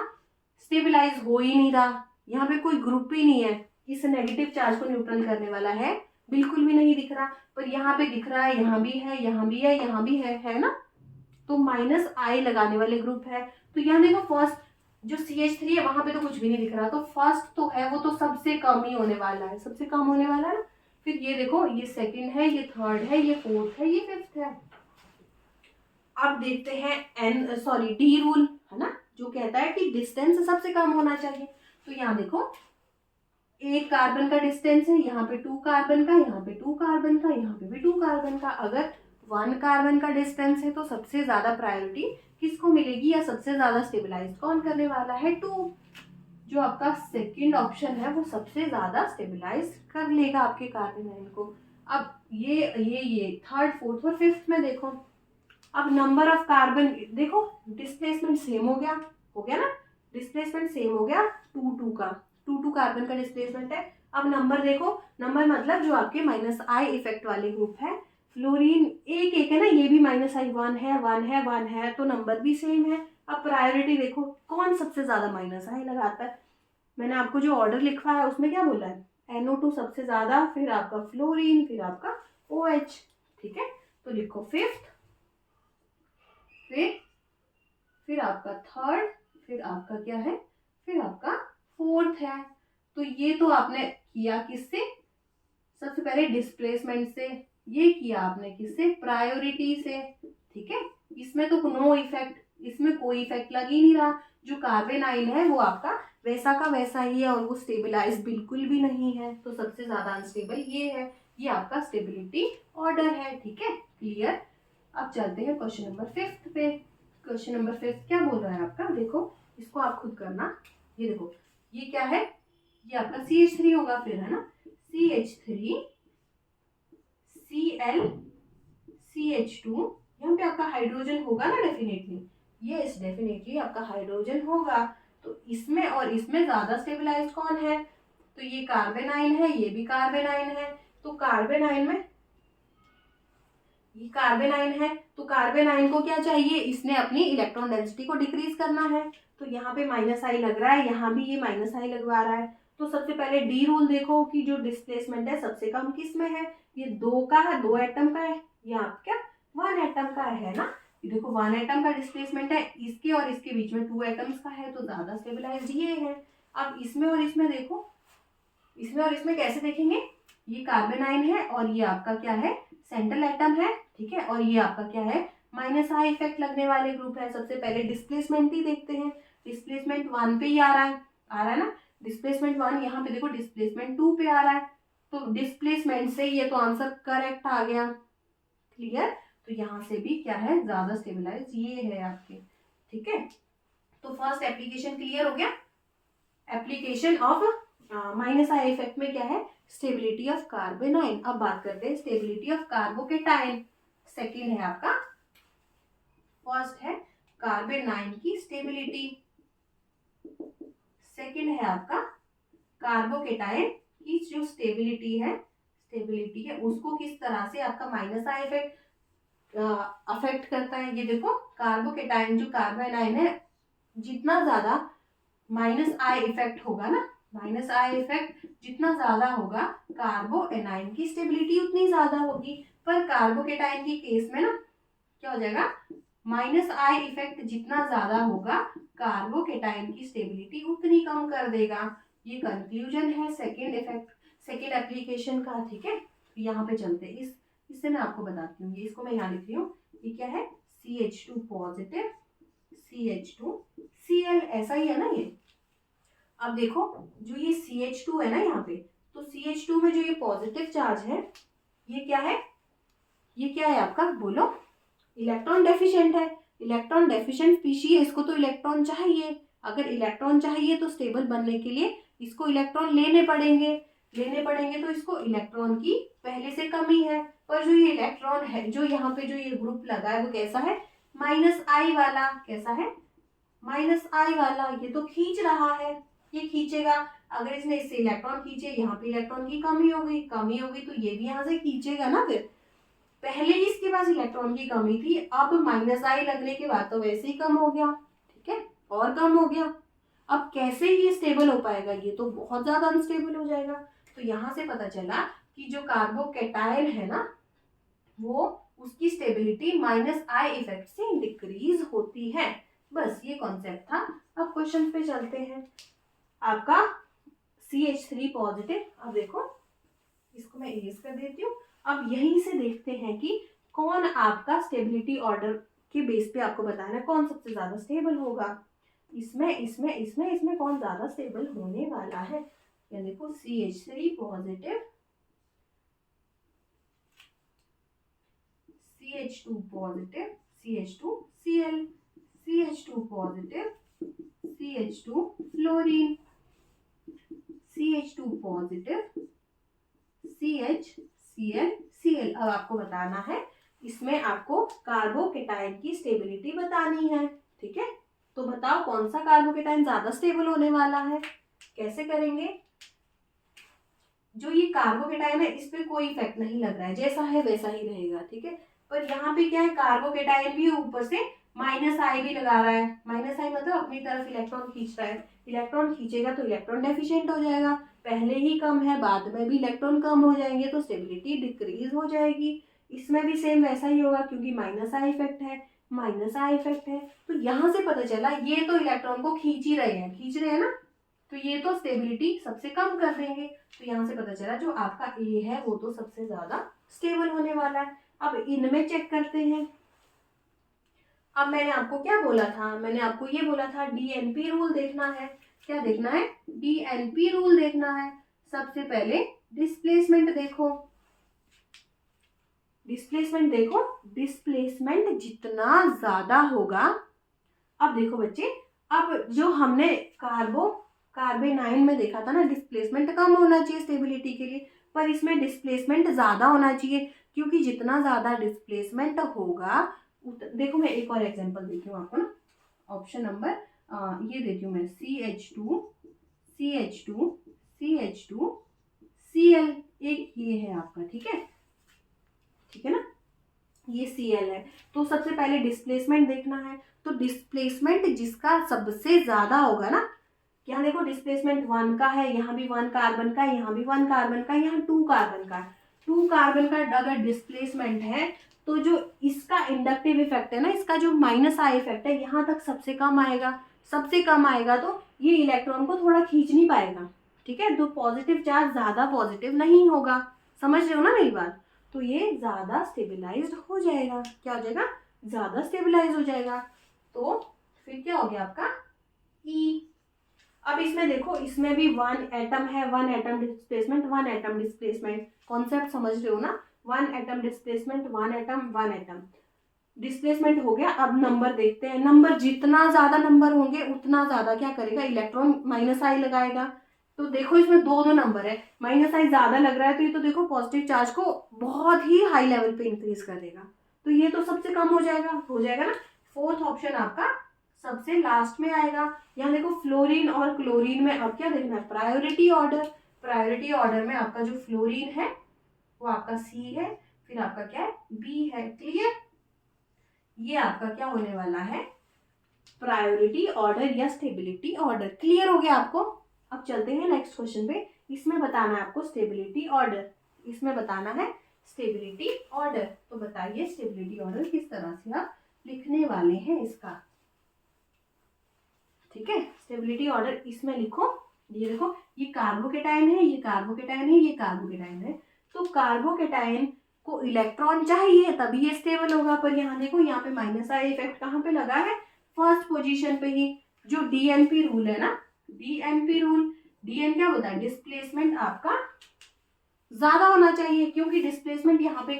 स्टेबलाइज हो ही नहीं रहा, यहाँ पे कोई ग्रुप ही नहीं है इस नेगेटिव चार्ज को न्यूट्रल करने वाला, है बिल्कुल भी नहीं दिख रहा। पर यहाँ पे दिख रहा है, यहाँ भी है, यहाँ भी है, यहाँ भी है ना। तो माइनस आई लगाने वाले ग्रुप है। तो यहाँ देखो फर्स्ट जो CH3 है वहां पे तो कुछ भी नहीं दिख रहा, तो फर्स्ट तो है वो तो सबसे कम ही होने वाला है, सबसे कम होने वाला है ना। फिर ये देखो ये सेकंड है, ये थर्ड है, ये फोर्थ है, ये फिफ्थ है। अब देखते हैं D रूल, है ना, जो कहता है कि डिस्टेंस सबसे कम होना चाहिए। तो यहाँ देखो एक कार्बन का डिस्टेंस है, यहाँ पे 2 कार्बन का, यहाँ पे 2 कार्बन का, यहाँ पे भी 2 कार्बन का। अगर 1 कार्बन का डिस्टेंस है तो सबसे ज्यादा प्रायोरिटी किसको मिलेगी, या सबसे ज्यादा स्टेबलाइज कौन करने वाला है, 2। जो आपका सेकंड ऑप्शन है वो सबसे ज्यादा स्टेबलाइज कर लेगा आपके कार्बन आयन को। अब ये थर्ड फोर्थ और फिफ्थ में देखो, अब नंबर ऑफ कार्बन देखो, डिस्प्लेसमेंट सेम हो गया ना, डिस्प्लेसमेंट सेम हो गया 2 का, 2 कार्बन का डिस्प्लेसमेंट है। अब नंबर देखो, नंबर मतलब जो आपके माइनस आई इफेक्ट वाले ग्रुप है, फ्लोरीन एक एक है ना, ये भी माइनस आई 1 है 1 है 1 है, तो नंबर भी सेम है। अब प्रायोरिटी देखो कौन सबसे ज्यादा माइनस आई लगाता है, मैंने आपको जो ऑर्डर लिखा है उसमें क्या बोला है, NO2 सबसे ज्यादा, फिर आपका फ्लोरीन, फिर आपका OH, ठीक है। तो लिखो फिफ्थ, फिर आपका थर्ड, फिर आपका क्या है, फिर आपका फोर्थ है। तो ये तो आपने किया किससे, सबसे पहले डिस्प्लेसमेंट से, ये किया आपने किससे, प्रायोरिटी से, ठीक है। इसमें तो नो इफेक्ट, इसमें कोई इफेक्ट लग ही नहीं रहा। जो कार्बन आयन है वो आपका वैसा का वैसा ही है और वो स्टेबलाइज बिल्कुल भी नहीं है, तो सबसे ज्यादा अनस्टेबल ये है, ये आपका स्टेबिलिटी ऑर्डर है, ठीक है, क्लियर। अब चलते हैं क्वेश्चन नंबर 5 पे। क्वेश्चन नंबर 5 क्या बोल रहा है आपका, देखो इसको आप खुद करना। ये देखो ये क्या है, ये आपका CH3 होगा फिर, है ना, CH3 ClCH2, यहाँ पे आपका हाइड्रोजन होगा ना डेफिनेटली, यस डेफिनेटली आपका हाइड्रोजन होगा। तो इसमें और इसमें ज्यादा स्टेबलाइज्ड कौन है? तो ये कार्बेनाइन है, ये भी कार्बेनाइन है। तो कार्बेनाइन में ये कार्बेनाइन है, तो कार्बेनाइन को क्या चाहिए? इसने अपनी इलेक्ट्रॉन डेंसिटी को डिक्रीज करना है। तो यहाँ पे माइनस आई लग रहा है, यहाँ भी ये माइनस आई लगवा रहा है। तो सबसे पहले डी रूल देखो कि जो डिस्प्लेसमेंट है सबसे कम किस में है? ये 2 का है, 2 एटम का है, या आपका 1 एटम का है ना। देखो 1 एटम का डिस्प्लेसमेंट है, इसके और इसके बीच में 2 एटम्स का है, तो ज्यादा स्टेबलाइज्ड ये है। अब इसमें और इसमें देखो, इसमें और इसमें कैसे देखेंगे? ये कार्बेनाइन है और ये आपका क्या है? सेंट्रल एटम है, ठीक है। और ये आपका क्या है? माइनस आई इफेक्ट लगने वाले ग्रुप है। सबसे पहले डिस्प्लेसमेंट ही देखते हैं। डिस्प्लेसमेंट 1 पे ही आ रहा है ना। डिस्प्लेसमेंट 1, यहाँ पे देखो डिस्प्लेसमेंट 2 पे आ रहा है। तो डिस्प्लेसमेंट से ये तो आंसर करेक्ट आ गया, क्लियर। तो यहाँ से भी क्या है? ज्यादा स्टेबलाइज ये है आपके, ठीक है। तो फर्स्ट एप्लीकेशन क्लियर हो गया। Application of minus I effect में क्या है? Stability of कार्बेनाइन। अब बात करते हैं स्टेबिलिटी ऑफ कार्बोकेटाइन। सेकंड है आपका, फर्स्ट है कार्बेनाइन की स्टेबिलिटी, सेकंड है आपका कार्बोकेटाइन की जो स्टेबिलिटी है उसको किस तरह से आपका माइनस आई इफेक्ट अफेक्ट करता है। ये देखो कार्बोकेटाइन जो कार्बेनाइन है, जितना ज्यादा माइनस आई इफेक्ट होगा ना, माइनस आई इफेक्ट जितना ज्यादा होगा, कार्बोएनाइन की स्टेबिलिटी उतनी ज्यादा होगी। पर कार्बोकेटाइन की केस में ना क्या हो जाएगा? माइनस आई इफेक्ट जितना ज्यादा होगा, कार्बोकेटाइन की स्टेबिलिटी उतनी कम कर देगा। ये कंक्लूजन है सेकेंड इफेक्ट, सेकेंड एप्लीकेशन का, ठीक है। यहाँ पे चलते हैं, इससे मैं आपको बताती हूँ। इसको मैं यहाँ लिख रही हूँ, ये क्या है? CH2 पॉजिटिव, CH2Cl, ऐसा ही है ना ये। अब देखो जो ये CH2 है ना यहाँ पे, तो CH2 में जो ये पॉजिटिव चार्ज है, ये क्या है? ये क्या है आपका? बोलो। इलेक्ट्रॉन डेफिशिएंट है। इलेक्ट्रॉन डेफिशिएंट स्पीशीज, इसको तो इलेक्ट्रॉन चाहिए। अगर इलेक्ट्रॉन चाहिए तो स्टेबल बनने के लिए इसको इलेक्ट्रॉन लेने पड़ेंगे तो इसको इलेक्ट्रॉन की पहले से कमी है। पर जो ये इलेक्ट्रॉन है, जो यहाँ पे जो ये ग्रुप लगा है, वो कैसा है? माइनस आई वाला। कैसा है? माइनस आई वाला। ये तो खींच रहा है, ये खींचेगा। अगर इसने इससे इलेक्ट्रॉन खींचे, यहाँ पे इलेक्ट्रॉन की कमी होगी तो ये भी यहाँ से खींचेगा ना। फिर पहले ही इसके पास इलेक्ट्रॉन की कमी थी, अब माइनस आई लगने के बाद तो वैसे ही कम हो गया, ठीक है, और कम हो गया। अब कैसे ये स्टेबल हो पाएगा? ये तो बहुत ज्यादा अनस्टेबल हो जाएगा। तो यहाँ से पता चला कि जो कार्बोकेटाइन है ना, वो उसकी स्टेबिलिटी माइनस आई इफेक्ट से डिक्रीज होती है। बस ये कॉन्सेप्ट था। अब क्वेश्चन पे चलते हैं। आपका CH3 पॉजिटिव, अब देखो इसको मैं इरेज कर देती हूँ। अब यहीं से देखते हैं कि कौन आपका स्टेबिलिटी ऑर्डर के बेस पे आपको बताना है कौन सबसे ज्यादा स्टेबल होगा। इसमें कौन ज्यादा स्टेबल होने वाला है। ये देखो CH3 positive, CH2 positive, CH2Cl, CH2 positive, CH2 fluorine, CH2 positive, CHCl। अब आपको बताना है, इसमें आपको कार्बोकेटाइन की स्टेबिलिटी बतानी है, ठीक है। तो बताओ कौन सा कार्बोकेटाइन ज्यादा स्टेबल होने वाला है। कैसे करेंगे? जो ये कार्बोकेटाइन है इस पे कोई इफेक्ट नहीं लग रहा है, जैसा है वैसा ही रहेगा, ठीक है। पर यहाँ पे क्या है? कार्बोकेटाइन भी ऊपर से माइनस आई भी लगा रहा है। माइनस आई मतलब अपनी तरफ इलेक्ट्रॉन खींच रहा है। इलेक्ट्रॉन खींचेगा तो इलेक्ट्रॉन डेफिशिएंट हो जाएगा। पहले ही कम है, बाद में भी इलेक्ट्रॉन कम हो जाएंगे तो स्टेबिलिटी डिक्रीज हो जाएगी। इसमें भी सेम वैसा ही होगा, क्योंकि माइनस आई इफेक्ट है। तो यहाँ से पता चला ये तो इलेक्ट्रॉन को खींच रहे हैं ना, तो ये तो स्टेबिलिटी सबसे कम कर देंगे। तो यहाँ से पता चला जो आपका ए है वो तो सबसे ज्यादा स्टेबल होने वाला है। अब इनमें चेक करते हैं। अब मैंने आपको क्या बोला था? मैंने आपको ये बोला था DNP रूल देखना है। क्या देखना है? DNP रूल देखना है। सबसे पहले डिस्प्लेसमेंट देखो, डिस्प्लेसमेंट जितना ज्यादा होगा। अब देखो बच्चे, अब जो हमने कार्बेनाइन में देखा था ना, डिस्प्लेसमेंट कम होना चाहिए स्टेबिलिटी के लिए, पर इसमें डिस्प्लेसमेंट ज्यादा होना चाहिए। क्योंकि जितना ज़्यादा डिस्प्लेसमेंट होगा देखो मैं एक और एग्जांपल देती हूँ आपको ना, ऑप्शन नंबर ये देती हूँ मैं, CH2 CH2 CH2 Cl, एक ये है आपका, ठीक है ना, ये Cl है। तो सबसे पहले डिस्प्लेसमेंट देखना है, तो डिस्प्लेसमेंट जिसका सबसे ज्यादा होगा ना, यहाँ देखो डिस्प्लेसमेंट 1 का है, यहाँ भी 1 कार्बन का है, यहाँ भी 1 कार्बन का है, यहाँ 2 कार्बन का है। 2 कार्बन का अगर डिस्प्लेसमेंट है तो जो इसका इंडक्टिव इफेक्ट है ना, इसका जो माइनस आई इफेक्ट है, यहाँ तक सबसे कम आएगा। सबसे कम आएगा तो ये इलेक्ट्रॉन को थोड़ा खींच नहीं पाएगा, ठीक है। तो पॉजिटिव चार्ज ज्यादा पॉजिटिव नहीं होगा, समझ रहे हो ना मेरी बात। तो ये ज्यादा स्टेबिलाईज्ड हो जाएगा, क्या हो जाएगा, ज्यादा स्टेबिलाईज हो जाएगा। तो फिर क्या हो गया आपका ई। अब इसमें देखो, इसमें भी 1 एटम है, 1 atom displacement, 1 atom displacement, concept समझ रहे हो ना। 1 atom displacement, 1 atom 1 atom displacement हो गया। अब नंबर देखते हैं, नंबर जितना ज्यादा नंबर होंगे उतना ज्यादा क्या करेगा, इलेक्ट्रॉन माइनस आई लगाएगा। तो देखो इसमें दो नंबर है, माइनस आई ज्यादा लग रहा है, तो ये तो देखो पॉजिटिव चार्ज को बहुत ही हाई लेवल पे इंक्रीज कर देगा। तो ये तो सबसे कम हो जाएगा ना। फोर्थ ऑप्शन आपका सबसे लास्ट में आएगा। यहाँ देखो फ्लोरीन और क्लोरीन में अब क्या देखना है, प्रायोरिटी ऑर्डर। प्रायोरिटी ऑर्डर में आपका जो फ्लोरीन है वो आपका सी है, फिर आपका क्या है, बी है। क्लियर, ये आपका क्या होने वाला है, प्रायोरिटी ऑर्डर या स्टेबिलिटी ऑर्डर। क्लियर हो गया आपको। अब चलते हैं नेक्स्ट क्वेश्चन पे। इसमें बताना है आपको स्टेबिलिटी ऑर्डर, इसमें बताना है स्टेबिलिटी ऑर्डर। तो बताइए स्टेबिलिटी ऑर्डर किस तरह से आप लिखने वाले हैं इसका, ठीक है। स्टेबिलिटी ऑर्डर इसमें लिखो, ये देखो ये कार्बोकेटाइन है, ये कार्बोकेटाइन है, ये कार्बोकेटाइन है। तो कार्बोकेटाइन को इलेक्ट्रॉन चाहिए तभी ये स्टेबल होगा, पर यहाँ देखो यहाँ पे माइनस आई इफेक्ट कहाँ पे लगा है, फर्स्ट पोजीशन पे ही। जो डीएनपी रूल है ना, डीएनपी रूल, डीएन क्या होता है, डिस्प्लेसमेंट आपका ज्यादा होना चाहिए, क्योंकि डिस्प्लेसमेंट यहाँ पे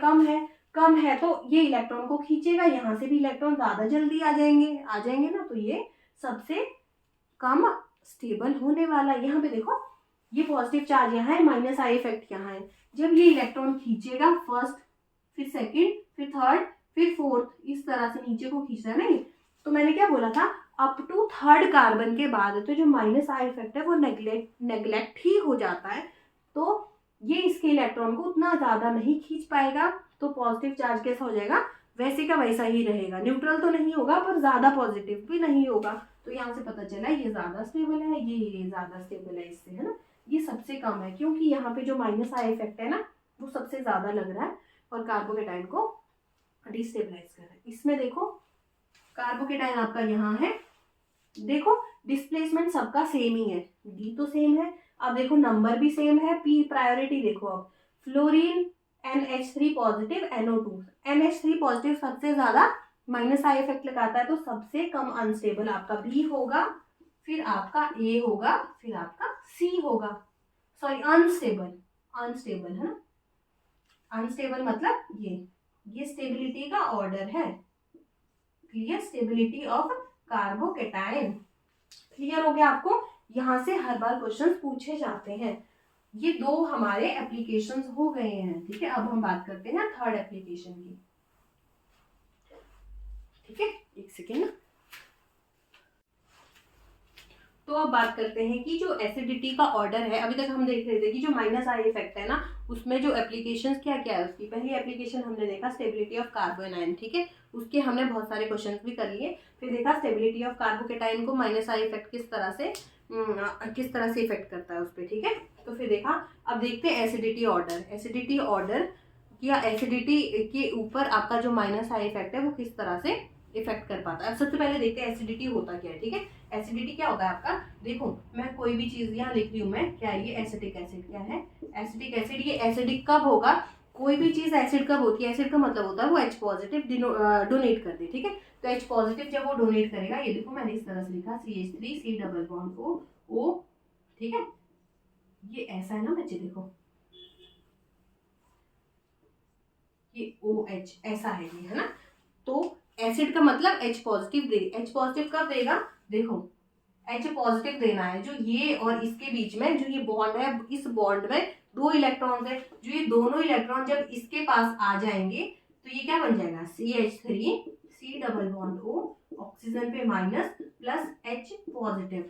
कम है तो ये इलेक्ट्रॉन को खींचेगा, यहाँ से भी इलेक्ट्रॉन ज्यादा जल्दी आ जाएंगे ना। तो ये सबसे कम स्टेबल होने वाला। यहाँ पे देखो ये पॉजिटिव चार्ज यहाँ है, माइनस आई इफेक्ट यहाँ है। जब ये इलेक्ट्रॉन खींचेगा फर्स्ट, फिर सेकंड, फिर थर्ड, फिर फोर्थ, इस तरह से नीचे को खींच रहा है नहीं। तो मैंने क्या बोला था, अप टू 3rd कार्बन के बाद तो जो माइनस आई इफेक्ट है वो नेग्लेक्ट ही हो जाता है। तो ये इसके इलेक्ट्रॉन को उतना ज्यादा नहीं खींच पाएगा। तो पॉजिटिव चार्ज कैसा हो जाएगा, वैसे का वैसा ही रहेगा, न्यूट्रल तो नहीं होगा पर ज्यादा पॉजिटिव भी नहीं होगा। तो यहाँ से पता चला ये ज्यादा स्टेबल है, ये ज्यादा स्टेबल है इससे, है ना। ये सबसे कम है क्योंकि यहाँ पे जो माइनस आई इफेक्ट है ना वो सबसे ज्यादा लग रहा है और कार्बोकेटाइन को डिस्टेबलाइज कर रहा है। इसमें देखो कार्बोकेटाइन आपका यहाँ है, देखो डिस्प्लेसमेंट सबका सेम ही है, डी तो सेम है। अब देखो नंबर भी सेम है, पी प्रायोरिटी देखो। अब fluorine NH3 positive, NO2, NH3 positive सबसे ज्यादा माइनस आई इफेक्ट लगाता है, तो सबसे कम अनस्टेबल आपका बी होगा, फिर आपका ए होगा, फिर आपका सी होगा। सॉरी अनस्टेबल है ना, अनस्टेबल मतलब ये स्टेबिलिटी का ऑर्डर है। Clear, stability of carbocation. Clear हो गया आपको। यहाँ से हर बार क्वेश्चंस पूछे जाते हैं। ये दो हमारे एप्लीकेशंस हो गए हैं, ठीक है। अब हम बात करते हैं 3rd एप्लीकेशन की, ठीक है। एक सेकेंड। तो अब बात करते हैं कि जो एसिडिटी का ऑर्डर है, अभी तक हम देख रहे थे कि जो माइनस आई इफेक्ट है ना उसमें जो एप्लीकेशंस क्या क्या है उसकी। पहली एप्लीकेशन हमने देखा स्टेबिलिटी ऑफ कार्बोनाइन, ठीक है, उसके हमने बहुत सारे क्वेश्चंस भी कर लिए। फिर देखा स्टेबिलिटी ऑफ कार्बोकेटाइन को माइनस आई इफेक्ट किस तरह से इफेक्ट करता है उस पर, ठीक है। तो फिर देखा, अब देखते हैं एसिडिटी ऑर्डर या एसिडिटी के ऊपर आपका जो माइनस आई इफेक्ट है वो किस तरह से इफेक्ट कर पाता है। अब सबसे पहले देखते हैं एसिडिटी होता क्या है, ठीक है। एसिडिटी क्या होता है आपका, देखो मैं कोई भी चीज यहाँ लिख रही हूँ मैं, क्या है ये एसिटिक एसिड, क्या है एसिटिक एसिड। ये एसिडिक कब होगा, कोई भी चीज एसिड कब होती है, एसिड का मतलब होता है वो H पॉजिटिव डोनेट कर दे, ठीक है। तो H पॉजिटिव जब वो डोनेट करेगा, ये देखो मैंने इस तरह से लिखा CH3 C double bond O, ठीक है। ये ऐसा है ना बच्चे, देखो ये OH ऐसा है ये, है ना। तो एसिड का मतलब H पॉजिटिव दे, H पॉजिटिव कब देगा, देखो H पॉजिटिव देना है जो ये और इसके बीच में जो ये बॉन्ड है, इस बॉन्ड में दो इलेक्ट्रॉन्स है, जो ये दोनों इलेक्ट्रॉन जब इसके पास आ जाएंगे तो ये क्या बन जाएगा, CH3 C double bond O, oxygen पे माइनस प्लस H पॉजिटिव।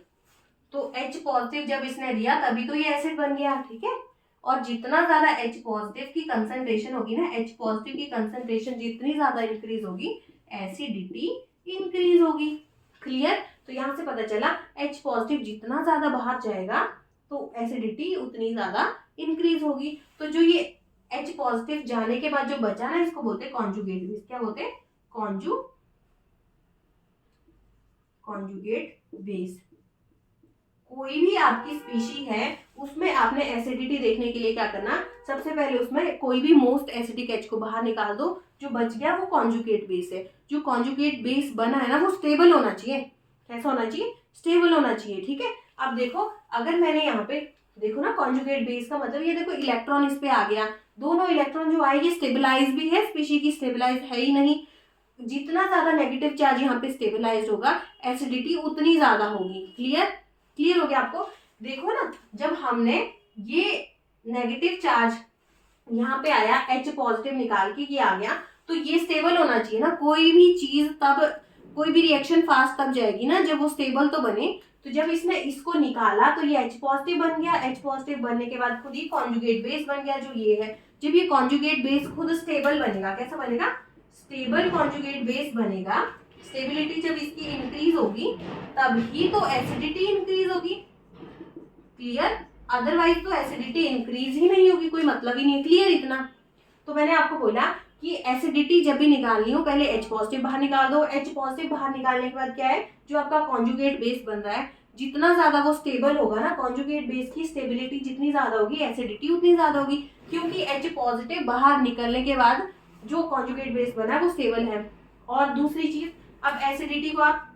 तो H पॉजिटिव जब इसने दिया तभी तो ये एसिड बन गया, ठीक है। और जितना ज्यादा H पॉजिटिव की कंसंट्रेशन होगी ना, H पॉजिटिव की कंसंट्रेशन जितनी ज्यादा इंक्रीज होगी, एसिडिटी इंक्रीज होगी। क्लियर। तो यहाँ से पता चला H पॉजिटिव जितना ज्यादा बाहर जाएगा तो एसिडिटी उतनी ज्यादा इंक्रीज होगी। तो जो ये H पॉजिटिव जाने के बाद जो बचा ना, इसको बोलते हैं कॉन्जुगेट बेस। क्या बोलते हैं, कॉन्जुगेट बेस। कोई भी आपकी स्पीशी है उसमें आपने एसिडिटी देखने के लिए क्या करना, सबसे पहले उसमें कोई भी मोस्ट एसिडिक H को बाहर निकाल दो, जो बच गया वो कॉन्जुगेट बेस है। जो कॉन्जुगेट बेस बना है ना वो स्टेबल होना चाहिए। कैसा होना चाहिए, स्टेबल होना चाहिए, ठीक है। अब देखो, अगर मैंने यहाँ पे देखो ना, कॉन्जुगेट बेस का मतलब ये देखो इलेक्ट्रॉन इस पे आ गया, दोनों इलेक्ट्रॉन जो आएगी स्टेबलाइज भी है, स्पीशी की स्टेबलाइज है ही नहीं। जितना ज्यादा नेगेटिव चार्ज यहाँ पे स्टेबलाइज होगा, एसिडिटी उतनी ज्यादा होगी। क्लियर, क्लियर हो गया आपको। देखो ना, जब हमने ये नेगेटिव चार्ज यहाँ पे आया, H पॉजिटिव निकाल के ये आ गया, तो ये स्टेबल होना चाहिए ना। कोई भी चीज तब, कोई भी रिएक्शन फास्ट तब जाएगी ना जब वो स्टेबल तो बने। तो जब इसने इसको निकाला तो ये H पॉजिटिव बन गया, H पॉजिटिव बनने के बाद खुद ही कॉन्जुगेट बेस बन गया, जो ये है। जब ये कॉन्जुगेट बेस खुद स्टेबल बनेगा, कैसा बनेगा, स्टेबल कॉन्जुगेट बेस बनेगा। स्टेबिलिटी जब इसकी इंक्रीज होगी तब ही तो एसिडिटी इंक्रीज होगी। क्लियर, अदरवाइज तो एसिडिटी इंक्रीज ही नहीं होगी, कोई मतलब ही नहीं। क्लियर इतना। तो मैंने आपको बोला कि एसिडिटी जब भी निकालनी हो पहले H पॉजिटिव बाहर निकाल दो। H पॉजिटिव बाहर निकालने के बाद क्या है, जो आपका कॉन्जुगेट बेस बन रहा है, जितना ज्यादा वो स्टेबल होगा ना, कॉन्जुगेट बेस की स्टेबिलिटी जितनी ज्यादा होगी, एसिडिटी उतनी ज्यादा होगी। क्योंकि H पॉजिटिव बाहर निकलने के बाद जो कॉन्जुगेट बेस बना है वो स्टेबल है। और दूसरी चीज, अब एसिडिटी को आप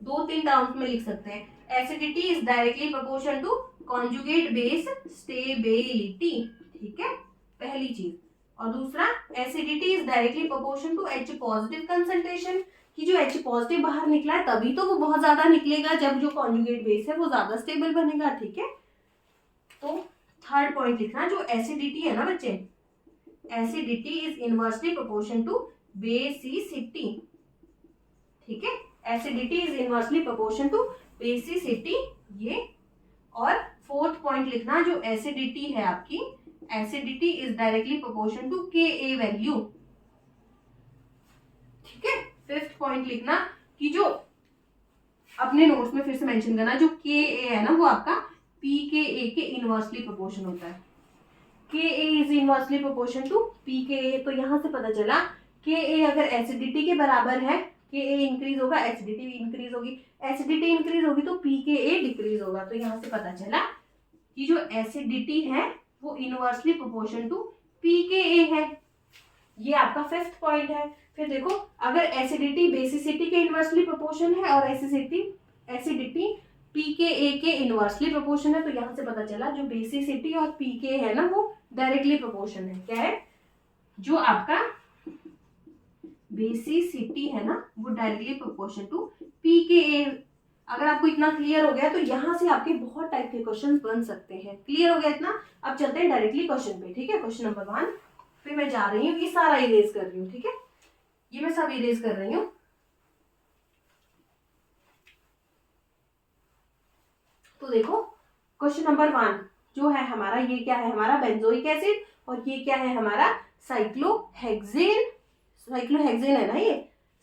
2-3 टर्म्स में लिख सकते हैं। Acidity is directly proportional to conjugate base stability, ठीक है, पहली चीज। और दूसरा, acidity is directly proportional to H positive concentration, कि जो H पॉजिटिव बाहर निकला है तभी तो वो बहुत ज्यादा निकलेगा जब जो कॉन्जुगेट बेस है वो ज्यादा स्टेबल बनेगा, ठीक है। तो थर्ड पॉइंट लिखना, जो एसिडिटी है ना बच्चे, acidity is inversely proportional to basicity, ठीक है। Acidity is inversely proportional to basicity, ये। और फोर्थ पॉइंट लिखना, जो एसिडिटी है आपकी, acidity is directly proportional to Ka value, ठीक है। फिफ्थ पॉइंट लिखना कि जो अपने नोट्स में फिर से मेंशन करना, जो Ka है ना वो आपका pKa के इनवर्सली प्रोपोर्शन होता है। Ka is inversely proportion to pKa। तो यहां से पता चला Ka अगर एसिडिटी के बराबर है, Ka इंक्रीज होगा, एसिडिटी इंक्रीज होगी, एसिडिटी इंक्रीज होगी तो pKa डिक्रीज होगा। तो यहाँ से पता चला कि जो एसिडिटी है वो इनवर्सली प्रोपोर्शन टू pKa है। ये आपका फिफ्थ पॉइंट है। फिर देखो, अगर एसिडिटी बेसिसिटी के इनवर्सली प्रोपोर्शन है और एसिडिटी pKa के इनवर्सली प्रोपोर्शन है, तो यहाँ से पता चला जो बेसिसिटी और pKa है ना वो डायरेक्टली प्रोपोर्शन है। क्या है, जो आपका बेसिसिटी है ना वो डायरेक्टली प्रोपोर्शन टू pKa। अगर आपको इतना क्लियर हो गया तो यहाँ से आपके बहुत टाइप के क्वेश्चन बन सकते हैं। क्लियर हो गया इतना। अब चलते हैं डायरेक्टली क्वेश्चन पे, ठीक है। क्वेश्चन नंबर 1 फिर मैं जा रही हूँ, ये सारा इरेज कर रही हूँ, ठीक है, ये मैं सब इरेज कर रही हूँ। तो देखो, क्वेश्चन नंबर 1 जो है हमारा, ये क्या है हमारा, बेंजोइक एसिड, और ये क्या है हमारा, साइक्लोहेक्सेन। साइक्लोहेक्सेन है ना ये,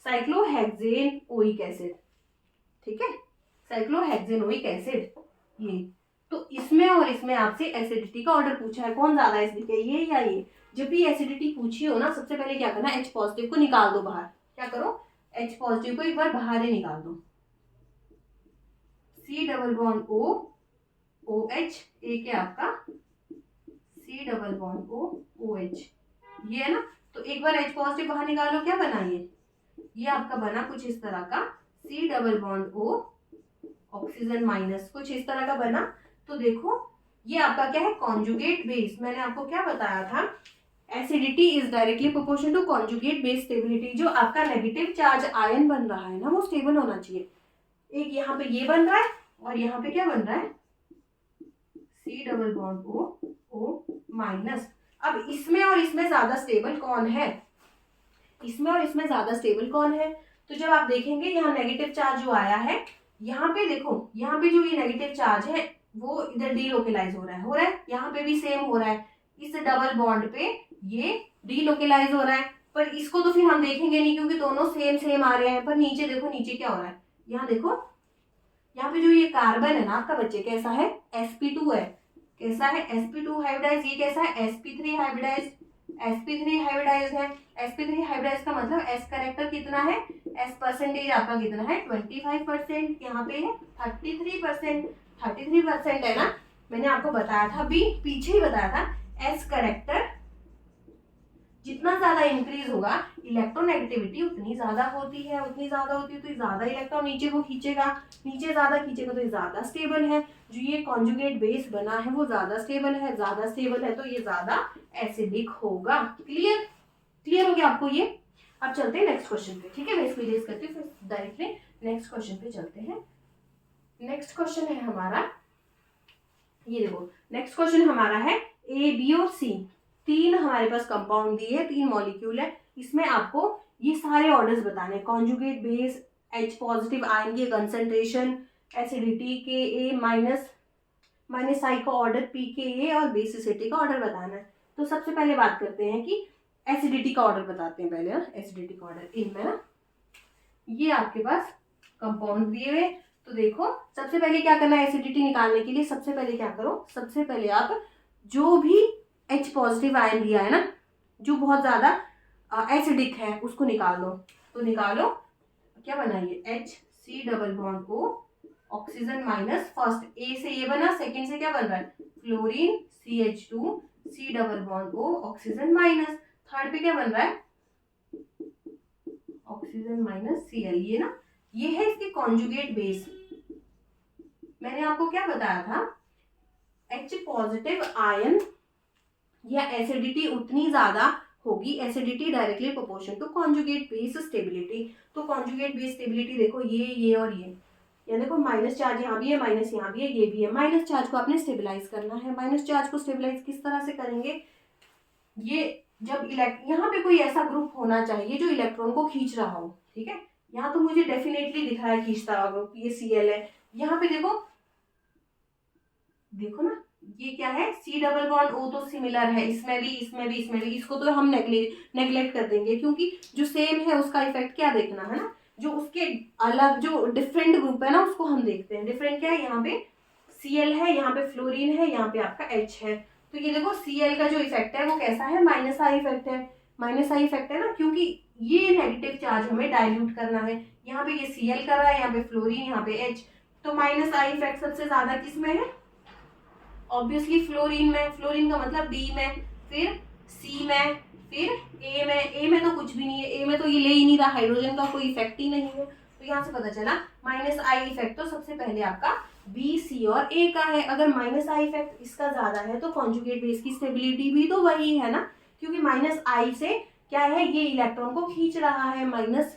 साइक्लोहेक्सेन ओइक एसिड, ठीक है, साइक्लोहेक्सेनोइक एसिड ये। तो इसमें और इसमें आपसे एसिडिटी का ऑर्डर पूछा है, कौन ज्यादा एसिडिक है, ये या ये। जब भी एसिडिटी पूछी हो ना, सबसे पहले क्या करना, H पॉजिटिव को निकाल दो बाहर। क्या करो, H पॉजिटिव को एक बार बाहर ही निकाल दो। C double bond O OH, एक है आपका C double bond O OH, ये है ना। तो एक बार H पॉजिटिव बाहर निकालो, क्या बना ये आपका बना कुछ इस तरह का, C double bond O oxygen minus, कुछ इस तरह का बना। तो देखो ये आपका क्या है, कॉन्जुगेट बेस। मैंने आपको क्या बताया था, acidity is directly proportional to conjugate base stability. जो आपका नेगेटिव चार्ज आयन बन रहा है ना वो स्टेबल होना चाहिए। एक यहाँ पे ये बन रहा है और यहाँ पे क्या बन रहा है, C double bond O minus. अब इसमें और इसमें ज्यादा स्टेबल कौन है, इसमें और इसमें ज्यादा स्टेबल कौन है? तो जब आप देखेंगे यहाँ नेगेटिव चार्ज जो आया है, यहाँ पे देखो, यहाँ पे जो ये नेगेटिव चार्ज है वो इधर डीलोकेलाइज हो रहा है, यहाँ पे भी सेम हो रहा है, इस डबल बॉन्ड पे ये डीलोकेलाइज हो रहा है। पर इसको तो फिर हम देखेंगे नहीं क्योंकि दोनों सेम सेम आ रहे हैं। पर नीचे देखो, नीचे क्या हो रहा है, यहाँ देखो, यहाँ पे जो ये कार्बन है ना आपका बच्चे, कैसा है, sp2 है, कैसा है, sp2 हाइब्रिडाइज। ये कैसा है, sp3 हाइब्रिडाइज, sp3 हाइब्रिडाइज है। sp3 हाइब्रिडाइज का मतलब s करेक्टर कितना है, s परसेंटेज आपका कितना है, 25%, यहाँ पे है 33%, 33% है ना। मैंने आपको बताया था अभी पीछे ही बताया था, s करेक्टर जितना ज्यादा इंक्रीज होगा इलेक्ट्रोनेगेटिविटी उतनी ज्यादा होती है, उतनी ज्यादा होती है तो ज्यादा इलेक्ट्रॉन नीचे को खींचेगा, नीचे ज्यादा खींचेगा तो ज्यादा स्टेबल है। जो ये कॉन्जुगेट बेस बना है वो ज्यादा स्टेबल है, ज्यादा स्टेबल है तो ये ज्यादा एसिडिक होगा। क्लियर, क्लियर हो गया आपको ये। अब चलते हैं नेक्स्ट क्वेश्चन पे, ठीक है, मैं इसको इरेज करती हूँ फिर डायरेक्टली नेक्स्ट क्वेश्चन पे चलते हैं। नेक्स्ट क्वेश्चन है हमारा, ये देखो नेक्स्ट क्वेश्चन हमारा है ए बी और सी, तीन हमारे पास कंपाउंड दिए है, तीन मॉलिक्यूल है, इसमें आपको ये सारे ऑर्डर्स बताने, conjugate base, H positive ion की कंसंट्रेशन, एसिडिटी के ए माइनस माइनस आई का ऑर्डर पी के ए और बेसिसिटी का ऑर्डर बताना है। तो सबसे पहले बात करते हैं कि एसिडिटी का ऑर्डर बताते हैं पहले। एसिडिटी का ऑर्डर इनमें ना ये आपके पास कंपाउंड दिए हुए, तो देखो सबसे पहले क्या करना है एसिडिटी निकालने के लिए, सबसे पहले क्या करो, सबसे पहले आप जो भी H पॉजिटिव आयन दिया है ना, जो बहुत ज्यादा एसिडिक है उसको निकाल दो। तो निकालो, क्या बनाइए, HC double bond O oxygen minus, first A से ये बना, सेकंड से क्या बन रहा है, fluorine CH2 C double bond O oxygen minus, third पे क्या बन रहा है, ऑक्सीजन माइनस Cl। ये ना, ये है इसकी कॉन्जुगेट बेस। मैंने आपको क्या बताया था, H पॉजिटिव आयन या एसिडिटी उतनी ज्यादा होगी, acidity directly proportion to conjugate base stability. तो कॉन्जुगेट बेस स्टेबिलिटी देखो, ये और ये देखो माइनस चार्ज यहाँ भी है, माइनस यहाँ भी है, ये भी है। माइनस चार्ज को आपने स्टेबलाइज करना है। माइनस चार्ज को स्टेबलाइज किस तरह से करेंगे, ये जब यहाँ पे कोई ऐसा ग्रुप होना चाहिए जो इलेक्ट्रॉन को खींच रहा हो, ठीक है, यहाँ तो मुझे डेफिनेटली दिख रहा है खींचता हुआ ग्रुप, ये Cl है। यहाँ पे देखो, देखो ना, ये क्या है, C डबल बॉन्ड O तो सिमिलर है, इसमें भी, इसमें भी, इसमें भी, इसको तो हम नेग्लेक्ट कर देंगे क्योंकि जो सेम है उसका इफेक्ट क्या देखना है ना, जो उसके अलग जो डिफरेंट ग्रुप है ना उसको हम देखते हैं। डिफरेंट क्या है, यहाँ पे Cl है, यहाँ पे फ्लोरीन है, यहाँ पे आपका H है। तो ये देखो Cl का जो इफेक्ट है वो कैसा है, माइनस आई इफेक्ट है, माइनस आई इफेक्ट है ना, क्योंकि ये नेगेटिव चार्ज हमें डाइल्यूट करना है। यहाँ पे ये Cl कर रहा है, यहाँ पे फ्लोरीन, यहाँ पे H, तो माइनस आई इफेक्ट सबसे ज्यादा किस में है, ऑब्वियसली फ्लोरीन में। फ्लोरीन का मतलब B में, फिर C में, फिर A में। A में तो कुछ भी नहीं है, A में तो ये ले ही नहीं रहा, हाइड्रोजन का कोई इफेक्ट ही नहीं है। तो यहाँ से पता चला माइनस आई इफेक्ट तो सबसे पहले आपका B, C और A का है। अगर माइनस आई इफेक्ट इसका ज्यादा है तो कॉन्जुगेट बेस की स्टेबिलिटी भी तो वही है ना, क्योंकि माइनस आई से क्या है, ये इलेक्ट्रॉन को खींच रहा है माइनस,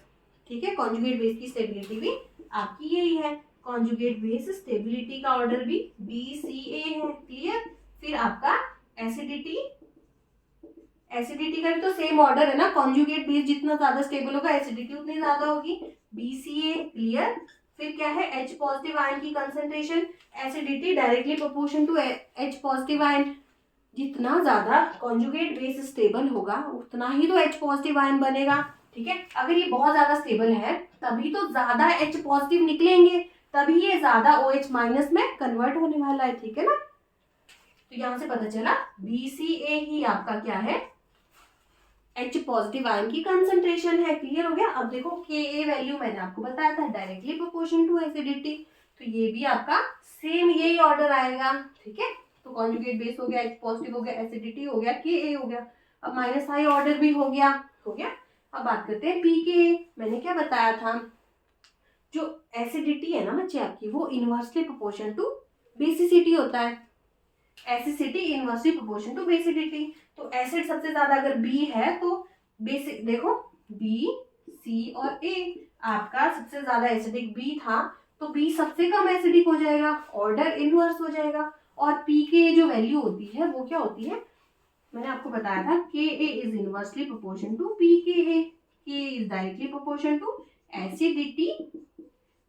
ठीक है। कॉन्जुगेट बेस की स्टेबिलिटी भी आपकी यही है। कॉन्जुगेट बेस स्टेबिलिटी का ऑर्डर भी BCA है। क्लियर। फिर आपका एसिडिटी, एसिडिटी का भी तो सेम ऑर्डर है ना, कॉन्जुगेट बेस जितना ज्यादा स्टेबल होगा एसिडिटी उतनी ज्यादा होगी, BCA। क्लियर। फिर क्या है, H पॉजिटिव आयन की concentration, acidity directly proportion to H positive ion. जितना ज्यादा कॉन्जुगेट बेस स्टेबल होगा उतना ही तो H पॉजिटिव आयन बनेगा, ठीक है। अगर ये बहुत ज्यादा स्टेबल है तभी तो ज्यादा H पॉजिटिव निकलेंगे, तभी ये ज्यादा OH माइनस में कन्वर्ट होने वाला है, ठीक है ना। तो यहां से पता चला BCA ही आपका क्या है, H पॉजिटिव आयन की कंसंट्रेशन है। क्लियर हो गया। अब देखो Ka वैल्यू मैंने आपको बताया था डायरेक्टली प्रोपोर्शन टू एसिडिटी, तो ये भी आपका सेम यही ऑर्डर आएगा, ठीक है। तो कॉन्जुगेट बेस हो गया, H पॉजिटिव हो गया, एसिडिटी हो गया, Ka हो गया। अब माइनस आई ऑर्डर भी हो गया। अब बात करते हैं pKa। मैंने क्या बताया था, जो एसिडिटी है ना बच्चे आपकी, वो इनवर्सली प्रोपोर्शन टू बेसिसिटी होता है। Acidity inversely proportion to basicity. तो एसिड सबसे ज्यादा अगर B है तो बेसिक देखो B, C और A, आपका सबसे ज्यादा एसिडिक B था तो B सबसे कम एसिडिक हो जाएगा, ऑर्डर इनवर्स हो जाएगा। और पी के जो वैल्यू होती है वो क्या होती है, मैंने आपको बताया था K A is inversely proportion to P K A, K is directly proportion to acidity,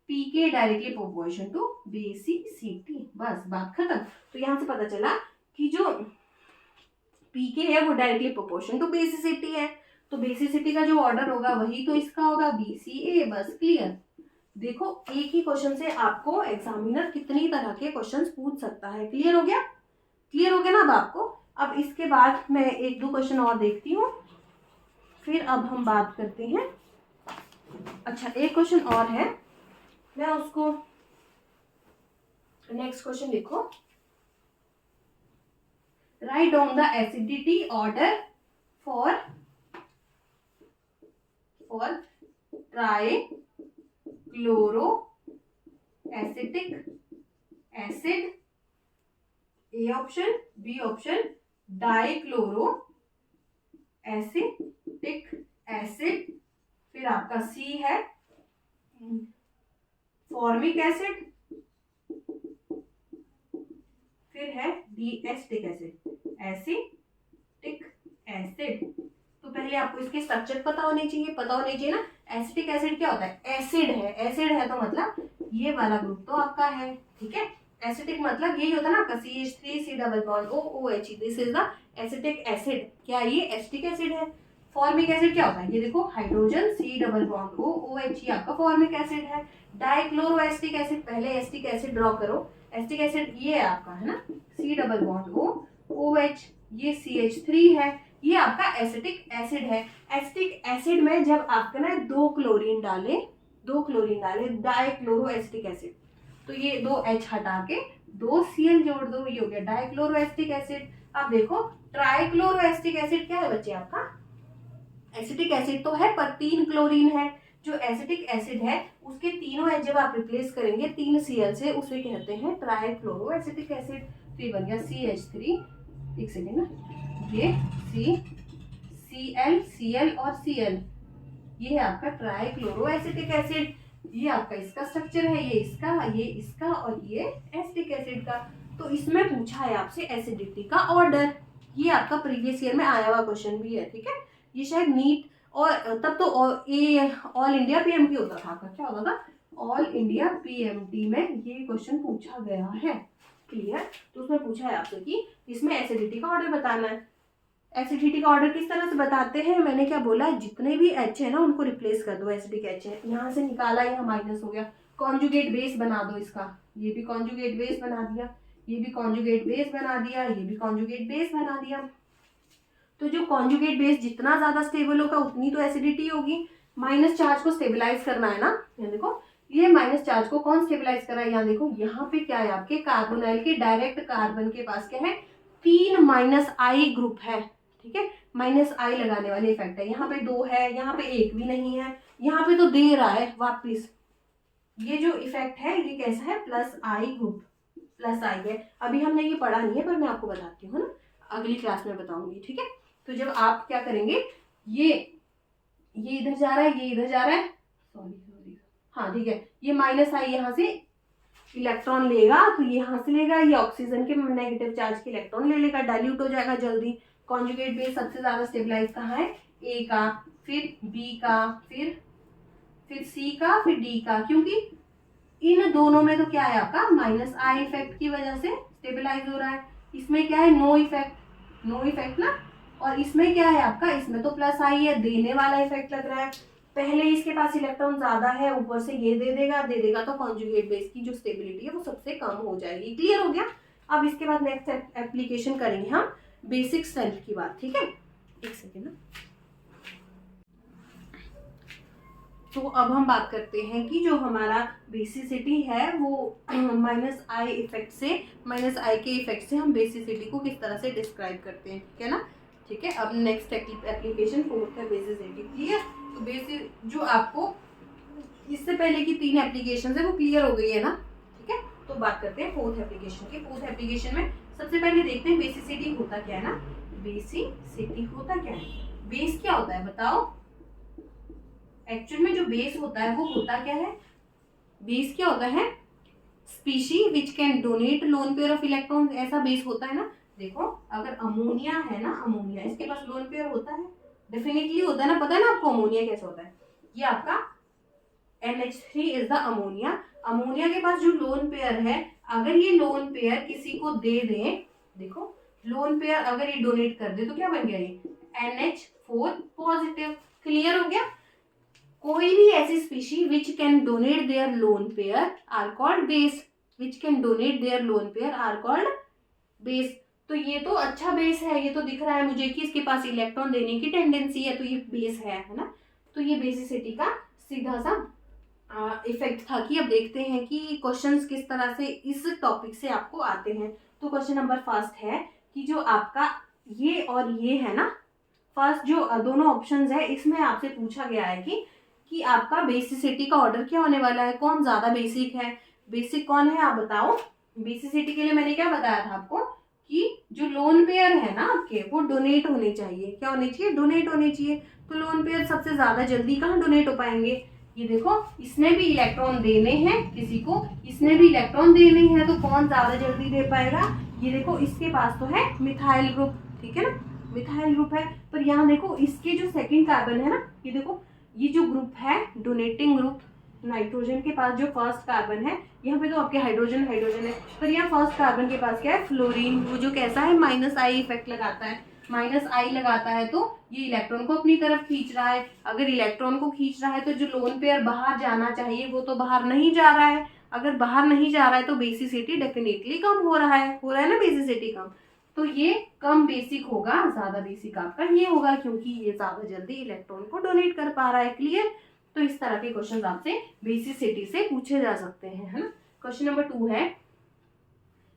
P K directly proportion to basicity. बस बात खत्म। तो यहाँ से पता चला कि जो पी के है वो डायरेक्टली प्रोपोर्शन टू बेसिसिटी है, तो बेसिसिटी का जो ऑर्डर होगा वही तो इसका होगा बी सी ए। बस क्लियर। देखो एक ही क्वेश्चन से आपको एग्जामिनर कितनी तरह के क्वेश्चंस पूछ सकता है। क्लियर हो गया? क्लियर हो गया ना अब आपको? अब इसके बाद मैं एक दो क्वेश्चन और देखती हूँ, फिर अब हम बात करते हैं। अच्छा एक क्वेश्चन और है, मैं उसको, नेक्स्ट क्वेश्चन लिखो, right down the acidity order for trichloro acetic acid, A option, B option dichloro acetic acid, फिर आपका सी है फॉर्मिक एसिड, फिर है D acetic acid, acetic acid. तो पहले आपको इसके स्ट्रक्चर पता होने चाहिए ना। एसिटिक एसिड क्या होता है? एसिड है, एसिड है तो मतलब ये वाला ग्रुप तो आपका है, ठीक है। एसिटिक मतलब यही होता है ना आपका CH3 double bond OH, this is the acetic acid. क्या ये एसिटिक एसिड है? फॉर्मिक एसिड क्या होता है? ये देखो hydrogen C double bond OH, ये आपका फॉर्मिक एसिड है। डाइक्लोरो एसिटिक एसिड, पहले एसिटिक एसिड ड्रॉ करो। एसिटिक एसिड ये आपका है ना C डबल बॉन्ड OH, ये CH3 है, ये आपका एसिटिक एसिड है। एसिटिक एसिड में जब आपका ना दो क्लोरीन डाले डाइक्लोरो एसिटिक एसिड, तो ये दो H हटा के दो Cl जोड़ दो, ये हो गया डाइक्लोरो एसिटिक एसिड। अब देखो ट्राइक्लोरो एसिटिक एसिड क्या है बच्चे आपका? एसिटिक एसिड तो है पर 3 क्लोरीन है। जो एसिटिक एसिड है उसके तीनों H जब आप रिप्लेस करेंगे 3 Cl से, उसे कहते हैं ट्राइक्लोरो एसिटिक एसिड। फिर बन गया CH3, एक सेकेंड ना, ये Cl और Cl, ये है आपका ट्राइक्लोरो एसिटिक एसिड। ये आपका इसका स्ट्रक्चर है, ये इसका और ये एसिटिक एसिड का। तो इसमें पूछा है आपसे एसिडिटी का ऑर्डर, ये आपका प्रीवियस ईयर में आया हुआ क्वेश्चन भी है, ठीक है। ये शायद नीट और तब तो ऑल इंडिया पीएमटी होता था आपका, क्या होता था? ऑल इंडिया पीएमटी में ये क्वेश्चन पूछा गया है। क्लियर? तो उसमें पूछा है आपसे कि इसमें एसिडिटी का ऑर्डर बताना है। एसिडिटी का ऑर्डर किस तरह से बताते हैं? मैंने क्या बोला, जितने भी H है ना उनको रिप्लेस कर दो। एसिडिक H है, यहाँ से निकाला, यहाँ माइनस हो गया, कॉन्जुगेट बेस बना दो इसका। ये भी कॉन्जुगेट बेस बना दिया, ये भी कॉन्जुगेट बेस बना दिया, ये भी कॉन्जुगेट बेस बना दिया। तो जो कॉन्जुगेट बेस जितना ज्यादा स्टेबल होगा उतनी तो एसिडिटी होगी। माइनस चार्ज को स्टेबलाइज करना है ना, यहाँ देखो ये माइनस चार्ज को कौन स्टेबलाइज कर रहा है? यहाँ देखो यहाँ पे क्या है आपके कार्बोनाइल के डायरेक्ट कार्बन के पास क्या है? 3 -I ग्रुप है, ठीक है। -I लगाने वाले इफेक्ट है। यहाँ पे 2 है, यहाँ पे 1 भी नहीं है, यहाँ पे तो दे रहा है वापिस। ये जो इफेक्ट है ये कैसा है? +I ग्रुप, +I है। अभी हमने ये पढ़ा नहीं है पर मैं आपको बताती हूँ ना, अगली क्लास में बताऊंगी, ठीक है। तो जब आप क्या करेंगे, ये इधर जा रहा है, ये इधर जा रहा है, सॉरी हाँ ठीक है, ये -I यहाँ से इलेक्ट्रॉन लेगा, तो ये यहाँ से लेगा, ये ऑक्सीजन के नेगेटिव चार्ज के इलेक्ट्रॉन ले लेगा, डाइल्यूट हो जाएगा जल्दी। कॉन्जुगेट बेस सबसे ज्यादा स्टेबलाइज कहाँ है? A का, फिर B का, फिर C का, फिर D का, क्योंकि इन दोनों में तो क्या है आपका? -I इफेक्ट की वजह से स्टेबलाइज हो रहा है। इसमें क्या है? नो इफेक्ट ना। और इसमें क्या है आपका? इसमें तो +I है, देने वाला इफेक्ट लग रहा है। पहले इसके पास इलेक्ट्रॉन ज्यादा है, ऊपर से ये दे देगा तो कॉन्जुगेट बेस की जो स्टेबिलिटी है वो सबसे कम हो जाएगी। क्लियर हो गया? अब इसके बाद नेक्स्ट एप्लीकेशन करेंगे हम बेसिक सेल्फ की बात, ठीक है। एक सेकेंड ना। तो अब हम बात करते हैं कि जो हमारा बेसिसिटी है वो -I इफेक्ट से, -I के इफेक्ट से हम बेसिसिटी को किस तरह से डिस्क्राइब करते हैं, ठीक है ना। ठीक है, अब नेक्स्ट एप्लीकेशन 4th है बेसिसिटी। क्लियर? तो बेसिस जो आपको इससे पहले की 3 एप्लीकेशन है वो क्लियर हो गई है ना, ठीक है। तो बात करते हैं 4th एप्लीकेशन की। 4th एप्लीकेशन में सबसे पहले देखते हैं बेसिसिटी होता क्या है ना। बेसिसिटी होता क्या है? बेस क्या होता है बताओ? एक्चुअल में जो बेस होता है वो होता क्या है? बेस क्या होता है? Species which can donate lone pair of electron, ऐसा बेस होता है ना। देखो अगर अमोनिया है ना, अमोनिया इसके पास लोन पेयर होता है, डेफिनेटली होता है ना, पता है ना आपको अमोनिया कैसे होता है। ये आपका NH3 is the ammonia. Ammonia के पास जो लोन पेयर है, अगर ये लोन पेयर किसी को दे दें, देखो लोन पेयर अगर ये डोनेट कर दे तो क्या बन गया, ये NH4 पॉजिटिव। क्लियर हो गया। कोई भी ऐसी species which can donate their lone pair are called base, which can donate their lone pair are called base. तो ये तो अच्छा बेस है, ये तो दिख रहा है मुझे कि इसके पास इलेक्ट्रॉन देने की टेंडेंसी है, तो ये बेस है ना। तो ये बेसिसिटी का सीधा सा इफेक्ट था। कि अब देखते हैं कि क्वेश्चंस किस तरह से इस टॉपिक से आपको आते हैं। तो क्वेश्चन नंबर फर्स्ट है कि जो आपका ये और ये है ना, फर्स्ट जो दोनों ऑप्शंस है इसमें आपसे पूछा गया है कि आपका बेसिसिटी का ऑर्डर क्या होने वाला है, कौन ज्यादा बेसिक है, बेसिक कौन है आप बताओ। बेसिसिटी के लिए मैंने क्या बताया था आपको कि जो लोन पेयर है ना आपके, वो डोनेट होने चाहिए। क्या होने चाहिए, डोनेट होने चाहिए। तो लोन पेयर सबसे ज्यादा जल्दी कहाँ डोनेट हो पाएंगे, ये देखो इसने भी इलेक्ट्रॉन देने हैं किसी को, इसने भी इलेक्ट्रॉन देने हैं, तो कौन ज्यादा जल्दी दे पाएगा, ये देखो इसके पास तो है मिथाइल ग्रुप, ठीक है ना, मिथाइल ग्रुप है। पर यहाँ देखो इसके जो सेकंड कार्बन है ना, ये देखो ये जो ग्रुप है डोनेटिंग ग्रुप, नाइट्रोजन के पास जो फर्स्ट कार्बन है, यहाँ पे तो आपके हाइड्रोजन हाइड्रोजन है, पर यहाँ फर्स्ट कार्बन के पास क्या है, फ्लोरीन, वो जो कैसा है -I इफेक्ट लगाता है, -I लगाता है, तो ये इलेक्ट्रॉन को अपनी तरफ खींच रहा है। अगर इलेक्ट्रॉन को खींच रहा है तो जो लोन पेयर बाहर जाना चाहिए वो तो बाहर नहीं जा रहा है। अगर बाहर नहीं जा रहा है तो बेसिसिटी डेफिनेटली कम हो रहा है ना बेसिसिटी कम। तो ये कम बेसिक होगा, ज्यादा बेसिक आपका ये होगा, क्योंकि ये ज्यादा जल्दी इलेक्ट्रॉन को डोनेट कर पा रहा है। क्लियर। तो इस तरह के क्वेश्चन आपसे बेसिसिटी से पूछे जा सकते हैं, है ना। क्वेश्चन नंबर 2 है,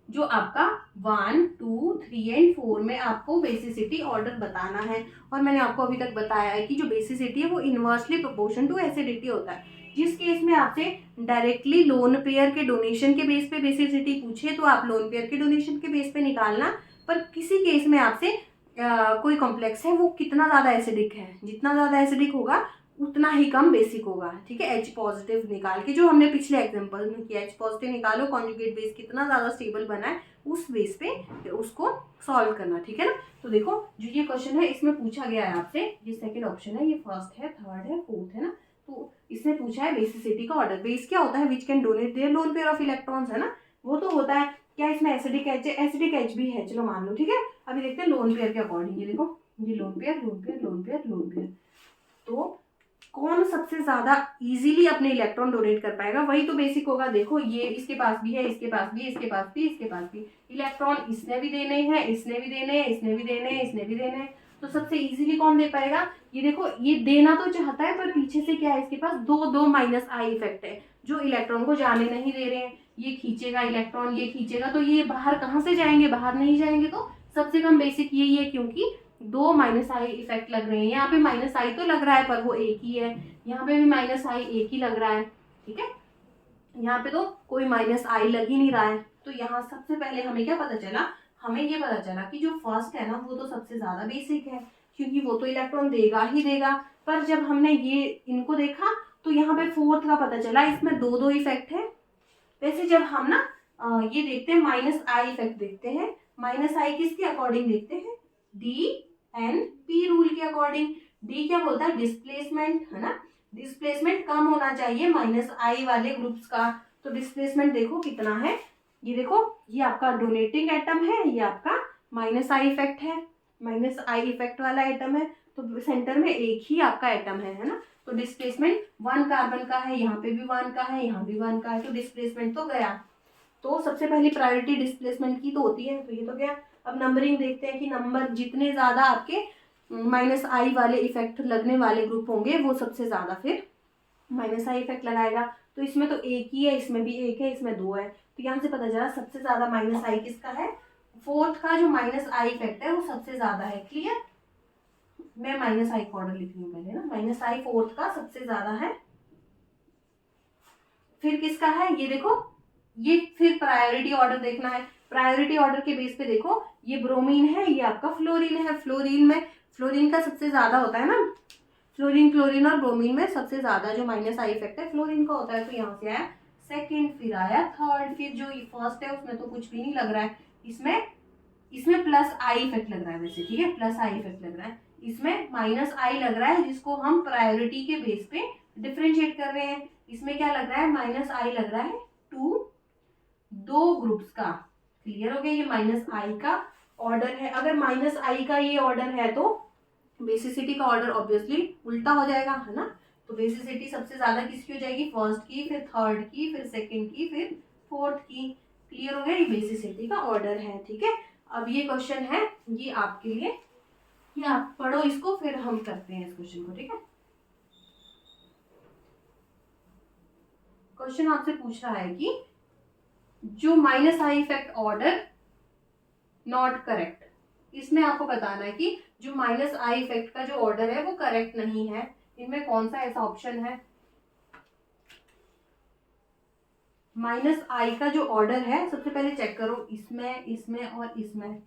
जो आपका 1, 2, 3 एंड 4 में आपको बेसिसिटी ऑर्डर बताना है। और मैंने आपको अभी तक बताया है कि जो बेसिसिटी है वो इनवर्सली प्रोपोर्शन टू एसिडिटी होता है। जिस केस में आपसे डायरेक्टली लोन पेयर के डोनेशन के बेस पे बेसिसिटी पूछे तो आप लोन पेयर के डोनेशन के बेस पे निकालना। पर किसी केस में आपसे कोई कॉम्प्लेक्स है वो कितना ज़्यादा एसिडिक है, जितना ज़्यादा एसिडिक होगा उतना ही कम बेसिक होगा, ठीक है। H पॉजिटिव निकाल के, जो हमने पिछले एग्जांपल में किया, H पॉजिटिव निकालो, कॉन्जुगेट बेस कितना ज़्यादा स्टेबल बना है उस बेस पे उसको सॉल्व करना, ठीक है ना। तो देखो जो ये क्वेश्चन है इसमें पूछा गया है आपसे, ये सेकंड ऑप्शन है, ये फर्स्ट है, थर्ड है, फोर्थ है ना। तो इसमें पूछा है बेसिसिटी का ऑर्डर। बेस क्या होता है, विच can donate their lone pair of electrons, है ना। वो तो होता है क्या, इसमें एसिडिक H है, एसिडिक H भी है, चलो मान लो, ठीक है। अभी देखते हैं लोन पेयर के अकॉर्डिंग। ये देखो ये lone pair, lone pair, lone pair, lone pair, तो कौन सबसे ज्यादा इजीली अपने इलेक्ट्रॉन डोनेट कर पाएगा, वही तो बेसिक होगा। देखो ये इसके पास भी है, इसके पास भी, इसके पास भी, इसके पास भी इलेक्ट्रॉन, इसने भी देने हैं, इसने भी देने हैं, इसने भी देने हैं, इसने भी देने हैं, तो सबसे इजीली कौन दे पाएगा। ये देखो ये देना तो चाहता है, पर पीछे से क्या है, इसके पास दो -I इफेक्ट है जो इलेक्ट्रॉन को जाने नहीं दे रहे हैं। ये खींचेगा इलेक्ट्रॉन, ये खींचेगा, तो ये बाहर कहाँ से जाएंगे, बाहर नहीं जाएंगे। तो सबसे कम बेसिक यही है, क्योंकि दो -I इफेक्ट लग रहे हैं। यहाँ पे -I तो लग रहा है पर वो एक ही है, यहाँ पे भी -I एक ही लग रहा है, ठीक है। यहाँ पे तो कोई -I लग ही नहीं रहा है। तो यहाँ सबसे पहले हमें क्या पता चला, हमें ये पता चला कि जो फर्स्ट है ना वो तो सबसे ज्यादा बेसिक है, क्योंकि वो तो इलेक्ट्रॉन देगा ही देगा। पर जब हमने ये इनको देखा तो यहाँ पे फोर्थ का पता चला, इसमें दो इफेक्ट है। वैसे जब हम ना ये देखते हैं -I इफेक्ट देखते हैं, -I किसके अकॉर्डिंग देखते हैं, DNP रूल के अकॉर्डिंग। डी क्या बोलता है, डिस्प्लेसमेंट, है ना। डिस्प्लेसमेंट कम होना चाहिए -I वाले ग्रुप्स का। तो डिस्प्लेसमेंट देखो कितना है, ये देखो ये आपका डोनेटिंग एटम है, ये आपका -I इफेक्ट है, -I इफेक्ट वाला एटम है, तो सेंटर में एक ही आपका एटम है ना। तो डिस्प्लेसमेंट 1 कार्बन का है, यहाँ पे भी 1 का है, यहाँ भी 1 का है, तो डिस्प्लेसमेंट तो गया। तो सबसे पहली प्रायोरिटी डिस्प्लेसमेंट की तो होती है, तो ये तो गया। अब नंबरिंग देखते हैं कि नंबर जितने ज्यादा आपके -I वाले इफेक्ट लगने वाले ग्रुप होंगे वो सबसे ज्यादा फिर -I इफेक्ट लगाएगा। तो इसमें तो एक ही है, इसमें भी एक है, इसमें 2 है, तो यहाँ से पता चला सबसे ज्यादा -I किसका है, फोर्थ का जो -I इफेक्ट है वो सबसे ज्यादा है। क्लियर। मैं -I का ऑर्डर लिख रही हूँ पहले ना, -I फोर्थ का सबसे ज्यादा है। फिर किसका है, ये देखो ये फिर प्रायोरिटी ऑर्डर देखना है। प्रायोरिटी ऑर्डर के बेस पे देखो ये ब्रोमीन है, ये आपका फ्लोरीन है। फ्लोरीन में, फ्लोरीन का सबसे ज्यादा होता है ना, फ्लोरीन, क्लोरीन और ब्रोमीन में सबसे ज्यादा जो -I इफेक्ट है फ्लोरीन का होता है। तो यहाँ से आया सेकंड, फिर आया थर्ड, फिर जो फर्स्ट है उसमें तो कुछ भी नहीं लग रहा है, इसमें प्लस आई इफेक्ट लग रहा है वैसे, ठीक है, प्लस आई इफेक्ट लग रहा है, इसमें माइनस आई लग रहा है जिसको हम प्रायोरिटी के बेस पे डिफरेंशिएट कर रहे हैं। इसमें क्या लग रहा है, माइनस आई लग रहा है टू दो ग्रुप्स का। क्लियर हो गया, ये माइनस आई का ऑर्डर है। अगर माइनस आई का ये ऑर्डर है तो बेसिसिटी का ऑर्डर ऑब्वियसली उल्टा हो जाएगा, है ना। तो बेसिसिटी सबसे ज्यादा किसकी हो जाएगी, फर्स्ट की, फिर थर्ड की, फिर सेकंड की, फिर फोर्थ की। क्लियर हो गया, ये बेसिसिटी का ऑर्डर है, ठीक है। अब ये क्वेश्चन है ये आपके लिए, ये आप पढ़ो इसको, फिर हम करते हैं इस क्वेश्चन को, ठीक है। क्वेश्चन आपसे पूछ रहा है कि जो minus I effect order not correct, इसमें आपको बताना है कि जो माइनस आई इफेक्ट का जो ऑर्डर है वो करेक्ट नहीं है। इनमें कौन सा ऐसा ऑप्शन है, माइनस आई का जो ऑर्डर है, सबसे पहले चेक करो इसमें, इसमें और इसमें,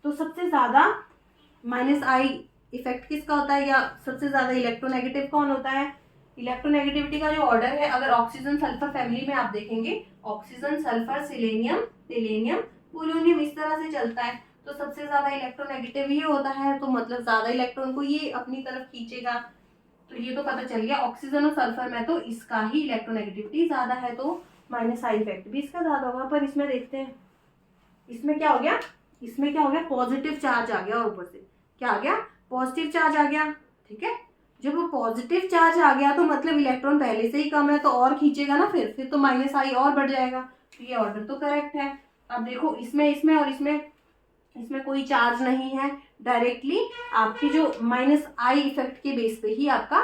तो सबसे ज्यादा माइनस आई इफेक्ट किसका होता है, या सबसे ज्यादा इलेक्ट्रोनेगेटिव कौन होता है। इलेक्ट्रोनेगेटिविटी का जो ऑर्डर है, अगर ऑक्सीजन सल्फर फैमिली में आप देखेंगे, ऑक्सीजन सल्फर सिलेनियम टेलेनियम पोलोनियम इस तरह से चलता है, तो सबसे ज्यादा इलेक्ट्रोनेगेटिव ये होता है, तो मतलब ज्यादा इलेक्ट्रॉन को ये अपनी तरफ खींचेगा। तो ये तो पता चल गया, ऑक्सीजन और सल्फर में तो इसका ही इलेक्ट्रोनेगेटिविटी ज्यादा है, तो माइनस आई इफेक्ट भी इसका ज्यादा होगा। पर इसमें देखते हैं, इसमें क्या हो गया, इसमें क्या हो गया, पॉजिटिव चार्ज आ गया, और ऊपर से क्या आ गया, पॉजिटिव चार्ज आ गया, ठीक है। जब वो पॉजिटिव चार्ज आ गया तो मतलब इलेक्ट्रॉन पहले से ही कम है, तो और खींचेगा ना, फिर तो माइनस आई और बढ़ जाएगा, तो ये ऑर्डर तो करेक्ट है। अब देखो इसमें, इसमें और इसमें कोई चार्ज नहीं है, डायरेक्टली आपकी जो माइनस आई इफेक्ट के बेस पे ही आपका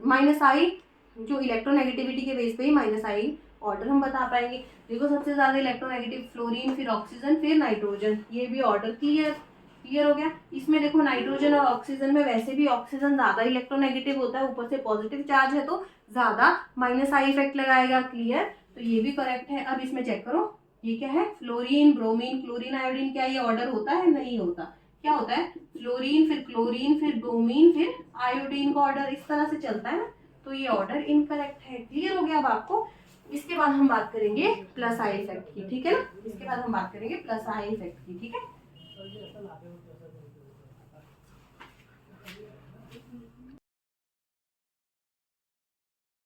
माइनस आई जो इलेक्ट्रोनेगेटिविटी के बेस पे ही माइनस आई ऑर्डर हम बता पाएंगे। देखो सबसे ज्यादा इलेक्ट्रोनेगेटिव फ्लोरीन, फिर ऑक्सीजन, फिर नाइट्रोजन, ये भी ऑर्डर क्लियर हो गया। इसमें देखो नाइट्रोजन और ऑक्सीजन में वैसे भी ऑक्सीजन ज्यादा इलेक्ट्रोनेगेटिव होता है, ऊपर से पॉजिटिव चार्ज है तो ज्यादा माइनस आई इफेक्ट लगाएगा, क्लियर, तो ये भी करेक्ट है। अब इसमें चेक करो, ये क्या है, फ्लोरीन, ब्रोमीन, क्लोरीन, आयोडीन, क्या ये ऑर्डर होता है, नहीं होता। क्या होता है, फ्लोरीन, फिर क्लोरीन, फिर ब्रोमीन, फिर आयोडीन का ऑर्डर इस तरह से चलता है ना, तो ये ऑर्डर इनकरेक्ट है। क्लियर हो गया अब आपको। इसके बाद हम बात करेंगे प्लस आई इफेक्ट की, ठीक है ना, इसके बाद हम बात करेंगे प्लस आई इफेक्ट की, ठीक है।